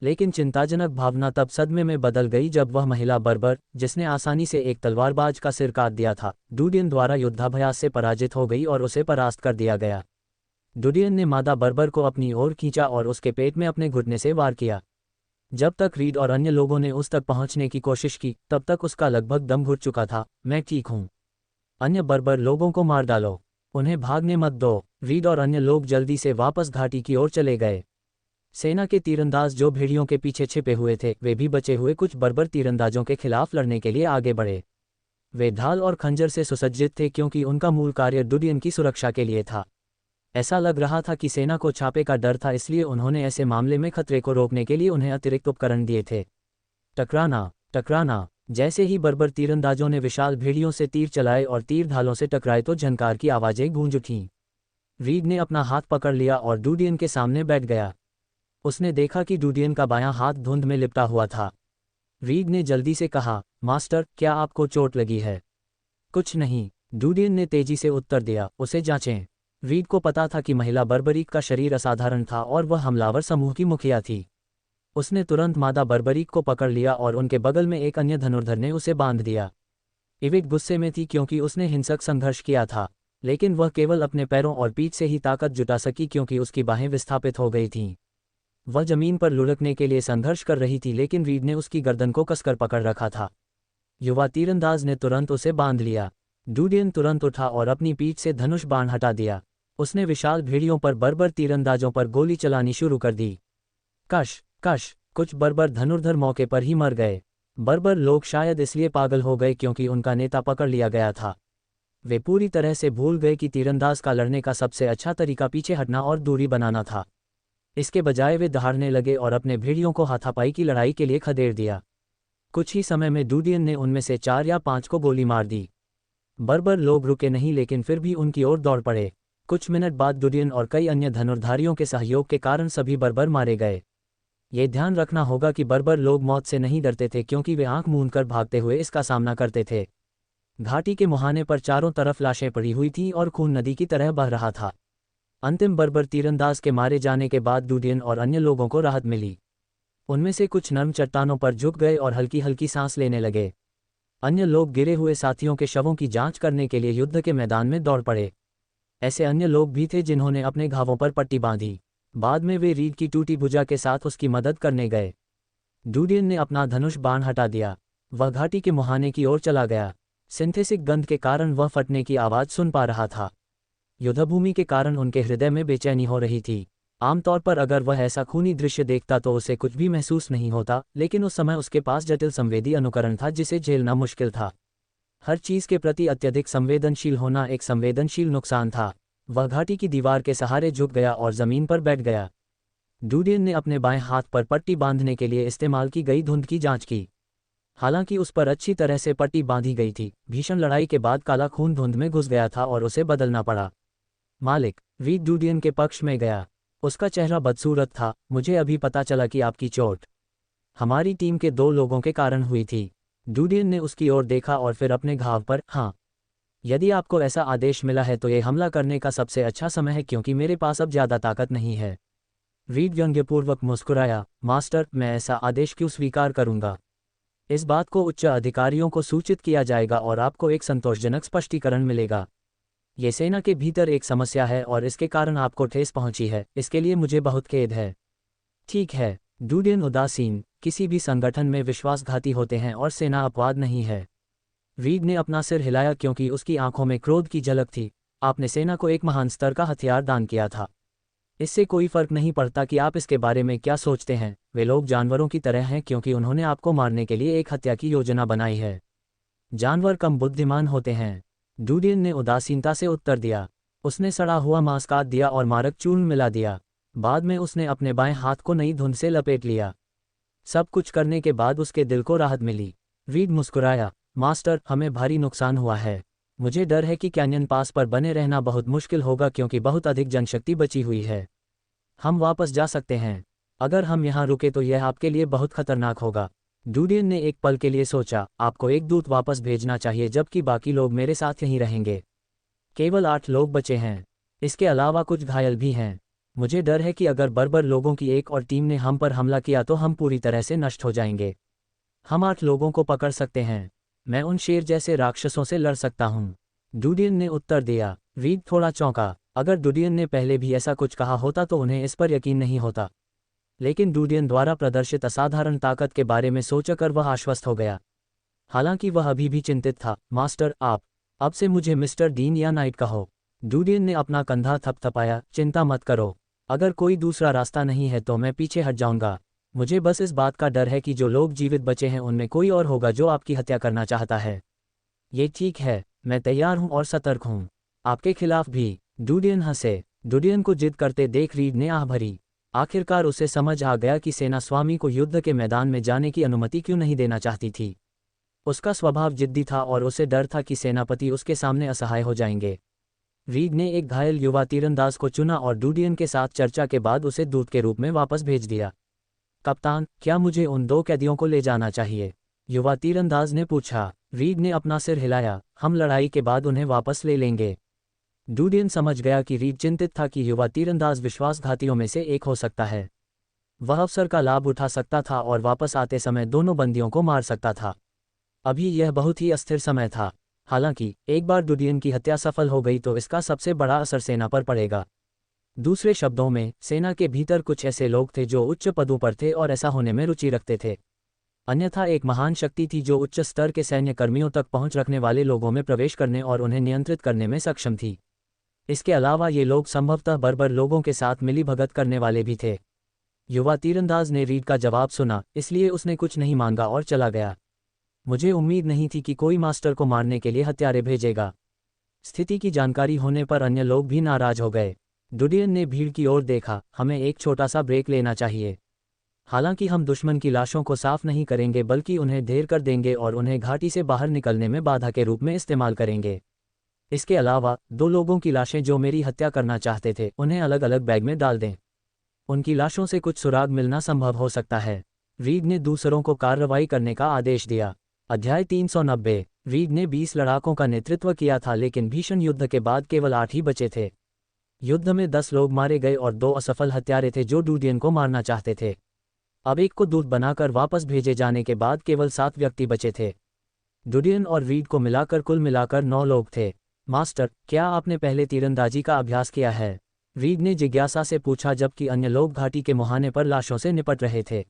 लेकिन चिंताजनक भावना तब सदमे में बदल गई जब वह महिला बर्बर, जिसने आसानी से एक तलवारबाज का सिर काट दिया था, डूडियन द्वारा युद्धाभ्यास से पराजित हो गई और उसे परास्त कर दिया गया। डूडियन ने मादा बर्बर को अपनी ओर खींचा और उसके पेट में अपने घुटने से वार किया। जब तक रीड और अन्य लोगों ने उस तक पहुंचने की कोशिश की, तब तक उसका लगभग दम घुट चुका था। मैं ठीक हूं। अन्य बर्बर लोगों को मार डालो, उन्हें भागने मत दो। रीड और अन्य लोग जल्दी से वापस घाटी की ओर चले गए। सेना के तीरंदाज जो भेड़ियों के पीछे छिपे हुए थे, वे भी बचे हुए कुछ बर्बर तीरंदाजों के खिलाफ लड़ने के लिए आगे बढ़े। वे ढाल और खंजर से सुसज्जित थे क्योंकि उनका मूल कार्य डूडियन की सुरक्षा के लिए था। ऐसा लग रहा था कि सेना को छापे का डर था, इसलिए उन्होंने ऐसे मामले में खतरे को रोकने के लिए उन्हें अतिरिक्त उपकरण दिए थे। टकराना टकराना। जैसे ही बर्बर तीरंदाजों ने विशाल भेड़ियों से तीर चलाए और तीर ढालों से टकराए तो झनकार की आवाजें गूंज उठीं। रीड ने अपना हाथ पकड़ लिया और डूडियन के सामने बैठ गया। उसने देखा कि डूडियन का बायां हाथ धुंध में लिपटा हुआ था। रीड ने जल्दी से कहा, मास्टर, क्या आपको चोट लगी है? कुछ नहीं, डूडियन ने तेजी से उत्तर दिया। उसे जांचें। रीड को पता था कि महिला बर्बरीक का शरीर असाधारण था और वह हमलावर समूह की मुखिया थी। उसने तुरंत मादा बर्बरीक को पकड़ लिया और उनके बगल में एक अन्य धनुर्धर ने उसे बांध दिया। इविक गुस्से में थी क्योंकि उसने हिंसक संघर्ष किया था, लेकिन वह केवल अपने पैरों और पीठ से ही ताकत जुटा सकी क्योंकि उसकी बाहें विस्थापित हो गई थीं। वह जमीन पर लुढ़कने के लिए संघर्ष कर रही थी, लेकिन रीड ने उसकी गर्दन को कसकर पकड़ रखा था। युवा तीरंदाज ने तुरंत उसे बांध लिया। डूडियन तुरंत उठा और अपनी पीठ से धनुष बाण हटा दिया। उसने विशाल भेड़ियों पर बर्बर तीरंदाजों पर गोली चलानी शुरू कर दी। कश कश। कुछ बर्बर धनुर्धर मौके पर ही मर गए। बर्बर लोग शायद इसलिए पागल हो गए क्योंकि उनका नेता पकड़ लिया गया था। वे पूरी तरह से भूल गए कि तीरंदाज का लड़ने का सबसे अच्छा तरीका पीछे हटना और दूरी बनाना था। इसके बजाय वे दहाड़ने लगे और अपने भेड़ियों को हाथापाई की लड़ाई के लिए खदेड़ दिया। कुछ ही समय में डूडियन ने उनमें से 4 या 5 को गोली मार दी। बर्बर लोग रुके नहीं, लेकिन फिर भी उनकी ओर दौड़ पड़े। कुछ मिनट बाद डूडियन और कई अन्य धनुर्धारियों के सहयोग के कारण सभी बर्बर मारे गए। ये ध्यान रखना होगा कि बर्बर लोग मौत से नहीं डरते थे क्योंकि वे आंख मूंदकर भागते हुए इसका सामना करते थे। घाटी के मुहाने पर चारों तरफ लाशें पड़ी हुई थीं और खून नदी की तरह बह रहा था। अंतिम बर्बर तीरंदाज के मारे जाने के बाद डूडियन और अन्य लोगों को राहत मिली। उनमें से कुछ नर्म चट्टानों पर झुक गए और हल्की हल्की सांस लेने लगे। अन्य लोग गिरे हुए साथियों के शवों की जांच करने के लिए युद्ध के मैदान में दौड़ पड़े। ऐसे अन्य लोग भी थे जिन्होंने अपने घावों पर पट्टी बांधी। बाद में वे रीड की टूटी भुजा के साथ उसकी मदद करने गए। डूडियन ने अपना धनुष बाण हटा दिया। वह घाटी के मुहाने की ओर चला गया। सिंथेटिक गंध के कारण वह फटने की आवाज़ सुन पा रहा था। युद्धभूमि के कारण उनके हृदय में बेचैनी हो रही थी। आमतौर पर अगर वह ऐसा खूनी दृश्य देखता तो उसे कुछ भी महसूस नहीं होता, लेकिन उस समय उसके पास जटिल संवेदी अनुकरण था जिसे झेलना मुश्किल था। हर चीज़ के प्रति अत्यधिक संवेदनशील होना एक संवेदनशील नुकसान था। वह घाटी की दीवार के सहारे झुक गया और ज़मीन पर बैठ गया। डूडियन ने अपने बाएं हाथ पर पट्टी बांधने के लिए इस्तेमाल की गई धुंध की जांच की। हालांकि उस पर अच्छी तरह से पट्टी बांधी गई थी, भीषण लड़ाई के बाद काला खून धुंध में घुस गया था और उसे बदलना पड़ा। मालिक, रीड डूडियन के पक्ष में गया। उसका चेहरा बदसूरत था। मुझे अभी पता चला कि आपकी चोट हमारी टीम के 2 लोगों के कारण हुई थी। डूडियन ने उसकी ओर देखा और फिर अपने घाव पर, हाँ, यदि आपको ऐसा आदेश मिला है तो ये हमला करने का सबसे अच्छा समय है क्योंकि मेरे पास अब ज़्यादा ताकत नहीं है। रीड व्यंग्यपूर्वक मुस्कुराया। मास्टर, मैं ऐसा आदेश क्यों स्वीकार करूंगा? इस बात को उच्च अधिकारियों को सूचित किया जाएगा और आपको एक संतोषजनक स्पष्टीकरण मिलेगा। ये सेना के भीतर एक समस्या है और इसके कारण आपको ठेस पहुंची है। इसके लिए मुझे बहुत खेद है। ठीक है। डूडियन उदासीन। किसी भी संगठन में विश्वासघाती होते हैं और सेना अपवाद नहीं है। रीड ने अपना सिर हिलाया क्योंकि उसकी आंखों में क्रोध की झलक थी। आपने सेना को एक महान स्तर का हथियार दान किया था। इससे कोई फर्क नहीं पड़ता कि आप इसके बारे में क्या सोचते हैं। वे लोग जानवरों की तरह हैं क्योंकि उन्होंने आपको मारने के लिए एक हत्या की योजना बनाई है। जानवर कम बुद्धिमान होते हैं। डूडियन ने उदासीनता से उत्तर दिया। उसने सड़ा हुआ मांस काट दिया और मारक चूर्ण मिला दिया। बाद में उसने अपने बाएं हाथ को नई धुंध से लपेट लिया। सब कुछ करने के बाद उसके दिल को राहत मिली। रीड मुस्कुराया। मास्टर, हमें भारी नुकसान हुआ है। मुझे डर है कि कैनियन पास पर बने रहना बहुत मुश्किल होगा क्योंकि बहुत अधिक जनशक्ति बची हुई है। हम वापस जा सकते हैं। अगर हम यहाँ रुके तो यह आपके लिए बहुत खतरनाक होगा। डूडियन ने एक पल के लिए सोचा। आपको एक दूत वापस भेजना चाहिए जबकि बाकी लोग मेरे साथ यहीं रहेंगे। केवल 8 लोग बचे हैं। इसके अलावा कुछ घायल भी हैं। मुझे डर है कि अगर बर्बर लोगों की एक और टीम ने हम पर हमला किया तो हम पूरी तरह से नष्ट हो जाएंगे। हम 8 लोगों को पकड़ सकते हैं। मैं उन शेर जैसे राक्षसों से लड़ सकता हूँ। डूडियन ने उत्तर दिया। रीड थोड़ा चौंका। अगर डूडियन ने पहले भी ऐसा कुछ कहा होता तो उन्हें इस पर यकीन नहीं होता, लेकिन डूडियन द्वारा प्रदर्शित असाधारण ताकत के बारे में सोचकर वह आश्वस्त हो गया। हालांकि वह अभी भी चिंतित था। मास्टर, आप अब से मुझे मिस्टर डीन या नाइट कहो। डूडियन ने अपना कंधा थपथपाया। चिंता मत करो, अगर कोई दूसरा रास्ता नहीं है तो मैं पीछे हट जाऊंगा। मुझे बस इस बात का डर है कि जो लोग जीवित बचे हैं उनमें कोई और होगा जो आपकी हत्या करना चाहता है। ये ठीक है, मैं तैयार हूं और सतर्क हूं। आपके खिलाफ भी। डूडियन हंसे। डूडियन को जिद करते देख रीड ने आह भरी। आखिरकार उसे समझ आ गया कि सेना स्वामी को युद्ध के मैदान में जाने की अनुमति क्यों नहीं देना चाहती थी। उसका स्वभाव जिद्दी था और उसे डर था कि सेनापति उसके सामने असहाय हो जाएंगे। रीड ने एक घायल युवा तीरंदाज को चुना और डूडियन के साथ चर्चा के बाद उसे दूत के रूप में वापस भेज दिया। कप्तान, क्या मुझे उन 2 कैदियों को ले जाना चाहिए? युवा तीरंदाज ने पूछा। रीड ने अपना सिर हिलाया। हम लड़ाई के बाद उन्हें वापस ले लेंगे। डूडियन समझ गया कि रीड चिंतित था कि युवा तीरंदाज विश्वासघातियों में से एक हो सकता है। वह अवसर का लाभ उठा सकता था और वापस आते समय दोनों बंदियों को मार सकता था। अभी यह बहुत ही अस्थिर समय था। हालांकि एक बार डूडियन की हत्या सफल हो गई तो इसका सबसे बड़ा असर सेना पर पड़ेगा। दूसरे शब्दों में, सेना के भीतर कुछ ऐसे लोग थे जो उच्च पदों पर थे और ऐसा होने में रुचि रखते थे। अन्यथा एक महान शक्ति थी जो उच्च स्तर के सैन्य कर्मियों तक पहुंच रखने वाले लोगों में प्रवेश करने और उन्हें नियंत्रित करने में सक्षम थी। इसके अलावा ये लोग संभवतः बर्बर लोगों के साथ मिलीभगत करने वाले भी थे। युवा तीरंदाज ने रीड का जवाब सुना, इसलिए उसने कुछ नहीं मांगा और चला गया। मुझे उम्मीद नहीं थी कि कोई मास्टर को मारने के लिए हत्यारे भेजेगा। स्थिति की जानकारी होने पर अन्य लोग भी नाराज हो गए। डूडियन ने भीड़ की ओर देखा। हमें एक छोटा सा ब्रेक लेना चाहिए। हालांकि हम दुश्मन की लाशों को साफ नहीं करेंगे बल्कि उन्हें ढेर कर देंगे और उन्हें घाटी से बाहर निकलने में बाधा के रूप में इस्तेमाल करेंगे। इसके अलावा 2 लोगों की लाशें जो मेरी हत्या करना चाहते थे उन्हें अलग अलग बैग में डाल दें। उनकी लाशों से कुछ सुराग मिलना संभव हो सकता है। रीड ने दूसरों को कार्रवाई करने का आदेश दिया। अध्याय 390। रीड ने 20 लड़ाकों का नेतृत्व किया था, लेकिन भीषण युद्ध के बाद केवल 8 ही बचे थे। युद्ध में 10 लोग मारे गए और 2 असफल हत्यारे थे जो डूडियन को मारना चाहते थे। अब एक को दूत बनाकर वापस भेजे जाने के बाद केवल 7 व्यक्ति बचे थे। डूडियन और रीड को मिलाकर कुल मिलाकर 9 लोग थे। मास्टर, क्या आपने पहले तीरंदाजी का अभ्यास किया है? रीड ने जिज्ञासा से पूछा जबकि अन्य लोग घाटी के मुहाने पर लाशों से निपट रहे थे।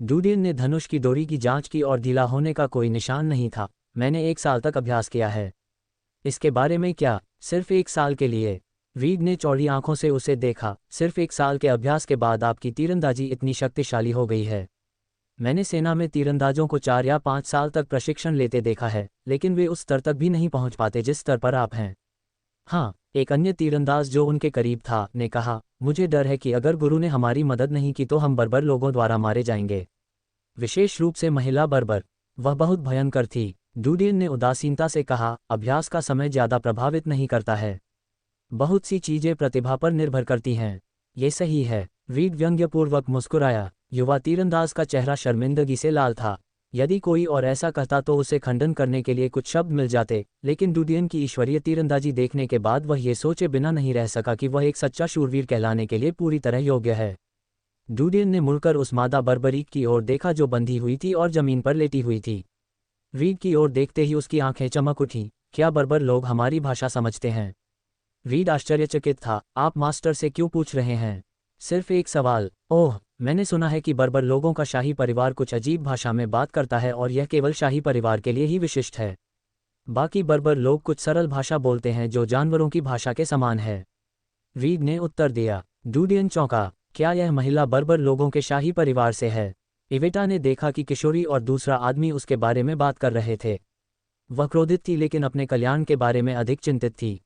डूडियन ने धनुष की डोरी की जांच की और ढीला होने का कोई निशान नहीं था। मैंने 1 साल तक अभ्यास किया है। इसके बारे में क्या? सिर्फ 1 साल के लिए? रीड ने चौड़ी आंखों से उसे देखा। सिर्फ 1 साल के अभ्यास के बाद आपकी तीरंदाजी इतनी शक्तिशाली हो गई है? मैंने सेना में तीरंदाजों को 4 या 5 साल तक प्रशिक्षण लेते देखा है, लेकिन वे उस स्तर तक भी नहीं पहुंच पाते जिस स्तर पर आप हैं। हाँ, एक अन्य तीरंदाज जो उनके करीब था ने कहा, मुझे डर है कि अगर गुरु ने हमारी मदद नहीं की तो हम बर्बर लोगों द्वारा मारे जाएंगे, विशेष रूप से महिला बर्बर। वह बहुत भयंकर थी। डूडियन ने उदासीनता से कहा, अभ्यास का समय ज्यादा प्रभावित नहीं करता है। बहुत सी चीजें प्रतिभा पर निर्भर करती हैं। ये सही है। रीड व्यंग्यपूर्वक मुस्कुराया। युवा तीरंदाज का चेहरा शर्मिंदगी से लाल था। यदि कोई और ऐसा कहता तो उसे खंडन करने के लिए कुछ शब्द मिल जाते, लेकिन डूडियन की ईश्वरीय तीरंदाजी देखने के बाद वह ये सोचे बिना नहीं रह सका कि वह एक सच्चा शूरवीर कहलाने के लिए पूरी तरह योग्य है। डूडियन ने मुड़कर उस मादा बर्बरीक की ओर देखा जो बंधी हुई थी और जमीन पर लेटी हुई थी। रीड की ओर देखते ही उसकी आंखें चमक उठीं। क्या बर्बर लोग हमारी भाषा समझते हैं? रीड आश्चर्यचकित था। आप मास्टर से क्यों पूछ रहे हैं? सिर्फ एक सवाल। ओह, मैंने सुना है कि बर्बर लोगों का शाही परिवार कुछ अजीब भाषा में बात करता है और यह केवल शाही परिवार के लिए ही विशिष्ट है। बाकी बर्बर लोग कुछ सरल भाषा बोलते हैं जो जानवरों की भाषा के समान है। रीड ने उत्तर दिया। डूडियन चौंका। क्या यह महिला बर्बर लोगों के शाही परिवार से है? इवेटा ने देखा कि किशोरी और दूसरा आदमी उसके बारे में बात कर रहे थे। वह क्रोधित थी लेकिन अपने कल्याण के बारे में अधिक चिंतित थी।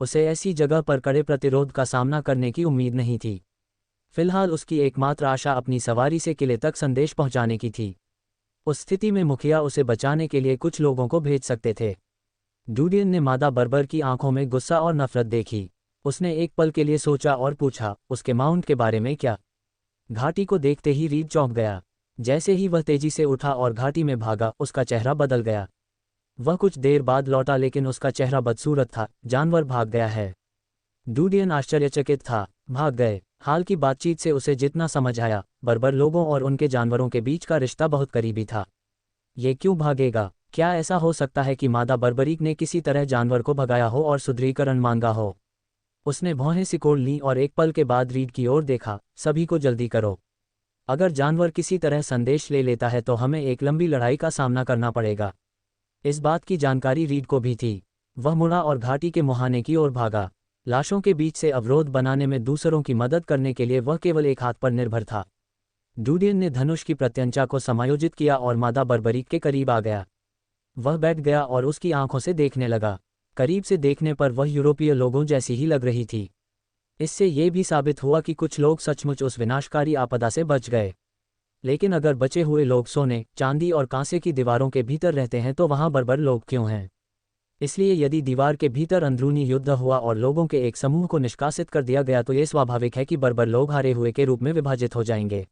उसे ऐसी जगह पर कड़े प्रतिरोध का सामना करने की उम्मीद नहीं थी। फिलहाल उसकी एकमात्र आशा अपनी सवारी से किले तक संदेश पहुंचाने की थी। उस स्थिति में मुखिया उसे बचाने के लिए कुछ लोगों को भेज सकते थे। डूडियन ने मादा बर्बर की आंखों में गुस्सा और नफरत देखी। उसने एक पल के लिए सोचा और पूछा, उसके माउंट के बारे में क्या? घाटी को देखते ही रीड चौंक गया। जैसे ही वह तेजी से उठा और घाटी में भागा, उसका चेहरा बदल गया। वह कुछ देर बाद लौटा लेकिन उसका चेहरा बदसूरत था। जानवर भाग गया है। डूडियन आश्चर्यचकित था। भाग गए। हाल की बातचीत से उसे जितना समझ आया, बर्बर लोगों और उनके जानवरों के बीच का रिश्ता बहुत करीबी था। ये क्यों भागेगा? क्या ऐसा हो सकता है कि मादा बर्बरीक ने किसी तरह जानवर को भगाया हो और सुदृढ़ीकरण मांगा हो? उसने भौहें सिकोड़ लीं और एक पल के बाद रीड की ओर देखा। सभी को जल्दी करो। अगर जानवर किसी तरह संदेश ले लेता है तो हमें एक लंबी लड़ाई का सामना करना पड़ेगा। इस बात की जानकारी रीड को भी थी। वह मुड़ा और घाटी के मुहाने की ओर भागा। लाशों के बीच से अवरोध बनाने में दूसरों की मदद करने के लिए वह केवल एक हाथ पर निर्भर था। डूडियन ने धनुष की प्रत्यंचा को समायोजित किया और मादा बर्बरीक के करीब आ गया। वह बैठ गया और उसकी आंखों से देखने लगा। करीब से देखने पर वह यूरोपीय लोगों जैसी ही लग रही थी। इससे ये भी साबित हुआ कि कुछ लोग सचमुच उस विनाशकारी आपदा से बच गए। लेकिन अगर बचे हुए लोग सोने, चांदी और कांसे की दीवारों के भीतर रहते हैं तो वहां बर्बर लोग क्यों हैं? इसलिए यदि दीवार के भीतर अंदरूनी युद्ध हुआ और लोगों के एक समूह को निष्कासित कर दिया गया तो ये स्वाभाविक है कि बर्बर लोग हारे हुए के रूप में विभाजित हो जाएंगे।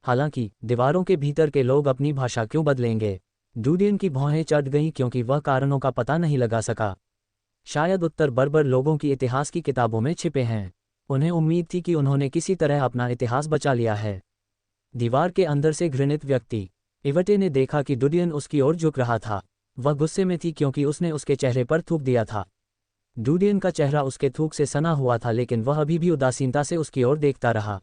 हालांकि दीवारों के भीतर के लोग अपनी भाषा क्यों बदलेंगे? डूडियन की भौहें चढ़ गईं क्योंकि वह कारणों का पता नहीं लगा सका। शायद उत्तर बर्बर लोगों की इतिहास की किताबों में छिपे हैं। उन्हें उम्मीद थी कि उन्होंने किसी तरह अपना इतिहास बचा लिया है। दीवार के अंदर से घृणित व्यक्ति। इवटे ने देखा कि डूडियन उसकी ओर झुक रहा था। वह गुस्से में थी क्योंकि उसने उसके चेहरे पर थूक दिया था। डूडियन का चेहरा उसके थूक से सना हुआ था लेकिन वह अभी भी उदासीनता से उसकी ओर देखता रहा।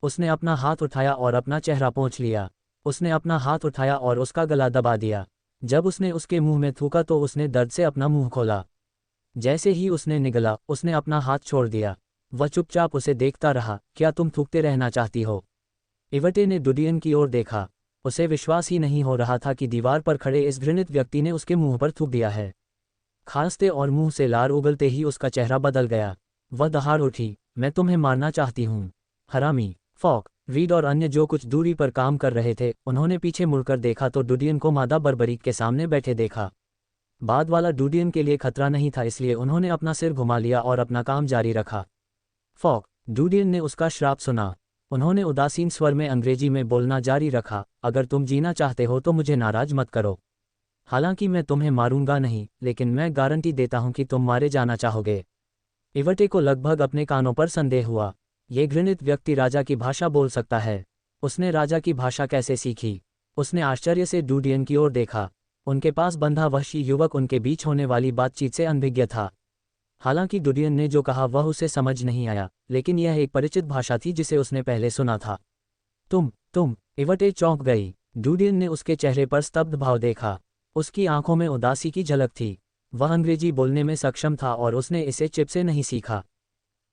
उसने अपना हाथ उठाया और अपना चेहरा पोंछ लिया। उसने अपना हाथ उठाया और उसका गला दबा दिया। जब उसने उसके मुंह में थूका तो उसने दर्द से अपना मुंह खोला। जैसे ही उसने निगला, उसने अपना हाथ छोड़ दिया। वह चुपचाप उसे देखता रहा। क्या तुम थूकते रहना चाहती हो? इवटे ने डूडियन की ओर देखा। उसे विश्वास ही नहीं हो रहा था कि दीवार पर खड़े इस घृणित व्यक्ति ने उसके मुंह पर थूक दिया है। खांसते और मुंह से लार उगलते ही उसका चेहरा बदल गया। वह दहाड़ उठी। मैं तुम्हें मारना चाहती हूँ, हरामी। फॉक, रीड और अन्य जो कुछ दूरी पर काम कर रहे थे उन्होंने पीछे मुड़कर देखा तो डूडियन को मादा बर्बरीक के सामने बैठे देखा। बाद वाला डूडियन के लिए खतरा नहीं था इसलिए उन्होंने अपना सिर घुमा लिया और अपना काम जारी रखा। फॉक, डूडियन ने उसका श्राप सुना। उन्होंने उदासीन स्वर में अंग्रेजी में बोलना जारी रखा। अगर तुम जीना चाहते हो तो मुझे नाराज मत करो। हालांकि मैं तुम्हें मारूंगा नहीं, लेकिन मैं गारंटी देता हूं कि तुम मारे जाना चाहोगे। इवटे को लगभग अपने कानों पर संदेह हुआ। ये घृणित व्यक्ति राजा की भाषा बोल सकता है। उसने राजा की भाषा कैसे सीखी? उसने आश्चर्य से डूडियन की ओर देखा। उनके पास बंधा वहशी युवक उनके बीच होने वाली बातचीत से अनभिज्ञ था। हालांकि डूडियन ने जो कहा वह उसे समझ नहीं आया, लेकिन यह एक परिचित भाषा थी जिसे उसने पहले सुना था। तुम। इवटे चौंक गई। डूडियन ने उसके चेहरे पर स्तब्ध भाव देखा। उसकी आंखों में उदासी की झलक थी। वह अंग्रेजी बोलने में सक्षम था और उसने इसे चिप से नहीं सीखा।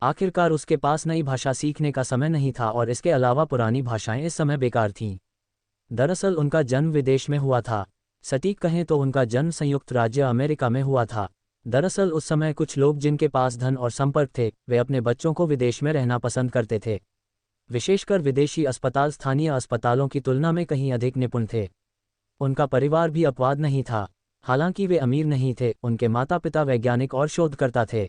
आखिरकार उसके पास नई भाषा सीखने का समय नहीं था और इसके अलावा पुरानी भाषाएं इस समय बेकार थीं। दरअसल उनका जन्म विदेश में हुआ था। सटीक कहें तो उनका जन्म संयुक्त राज्य अमेरिका में हुआ था। दरअसल उस समय कुछ लोग जिनके पास धन और संपर्क थे वे अपने बच्चों को विदेश में रहना पसंद करते थे। विशेषकर विदेशी अस्पताल स्थानीय अस्पतालों की तुलना में कहीं अधिक निपुण थे। उनका परिवार भी अपवाद नहीं था। हालांकि वे अमीर नहीं थे, उनके माता पिता वैज्ञानिक और शोधकर्ता थे।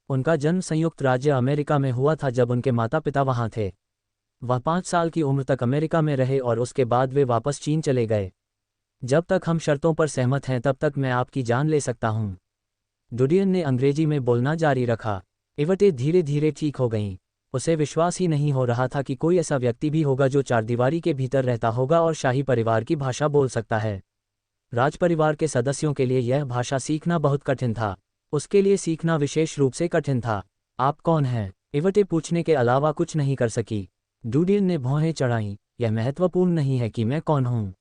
उनका जन्म संयुक्त राज्य अमेरिका में हुआ था जब उनके माता पिता वहां थे। वह 5 साल की उम्र तक अमेरिका में रहे और उसके बाद वे वापस चीन चले गए। जब तक हम शर्तों पर सहमत हैं तब तक मैं आपकी जान ले सकता हूं। डूडियन ने अंग्रेजी में बोलना जारी रखा। इवटे धीरे धीरे ठीक हो गईं। उसे विश्वास ही नहीं हो रहा था कि कोई ऐसा व्यक्ति भी होगा जो चारदीवारी के भीतर रहता होगा और शाही परिवार की भाषा बोल सकता है। राजपरिवार के सदस्यों के लिए यह भाषा सीखना बहुत कठिन था। उसके लिए सीखना विशेष रूप से कठिन था। आप कौन हैं? इवटे पूछने के अलावा कुछ नहीं कर सकी। डूडियन ने भौहें चढ़ाईं। यह महत्वपूर्ण नहीं है कि मैं कौन हूं।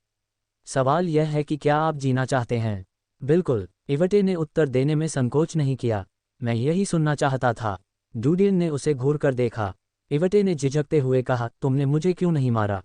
सवाल यह है कि क्या आप जीना चाहते हैं? बिल्कुल, इवटे ने उत्तर देने में संकोच नहीं किया। मैं यही सुनना चाहता था। डूडियन ने उसे घूर कर देखा। इवटे ने झिझकते हुए कहा, तुमने मुझे क्यों नहीं मारा?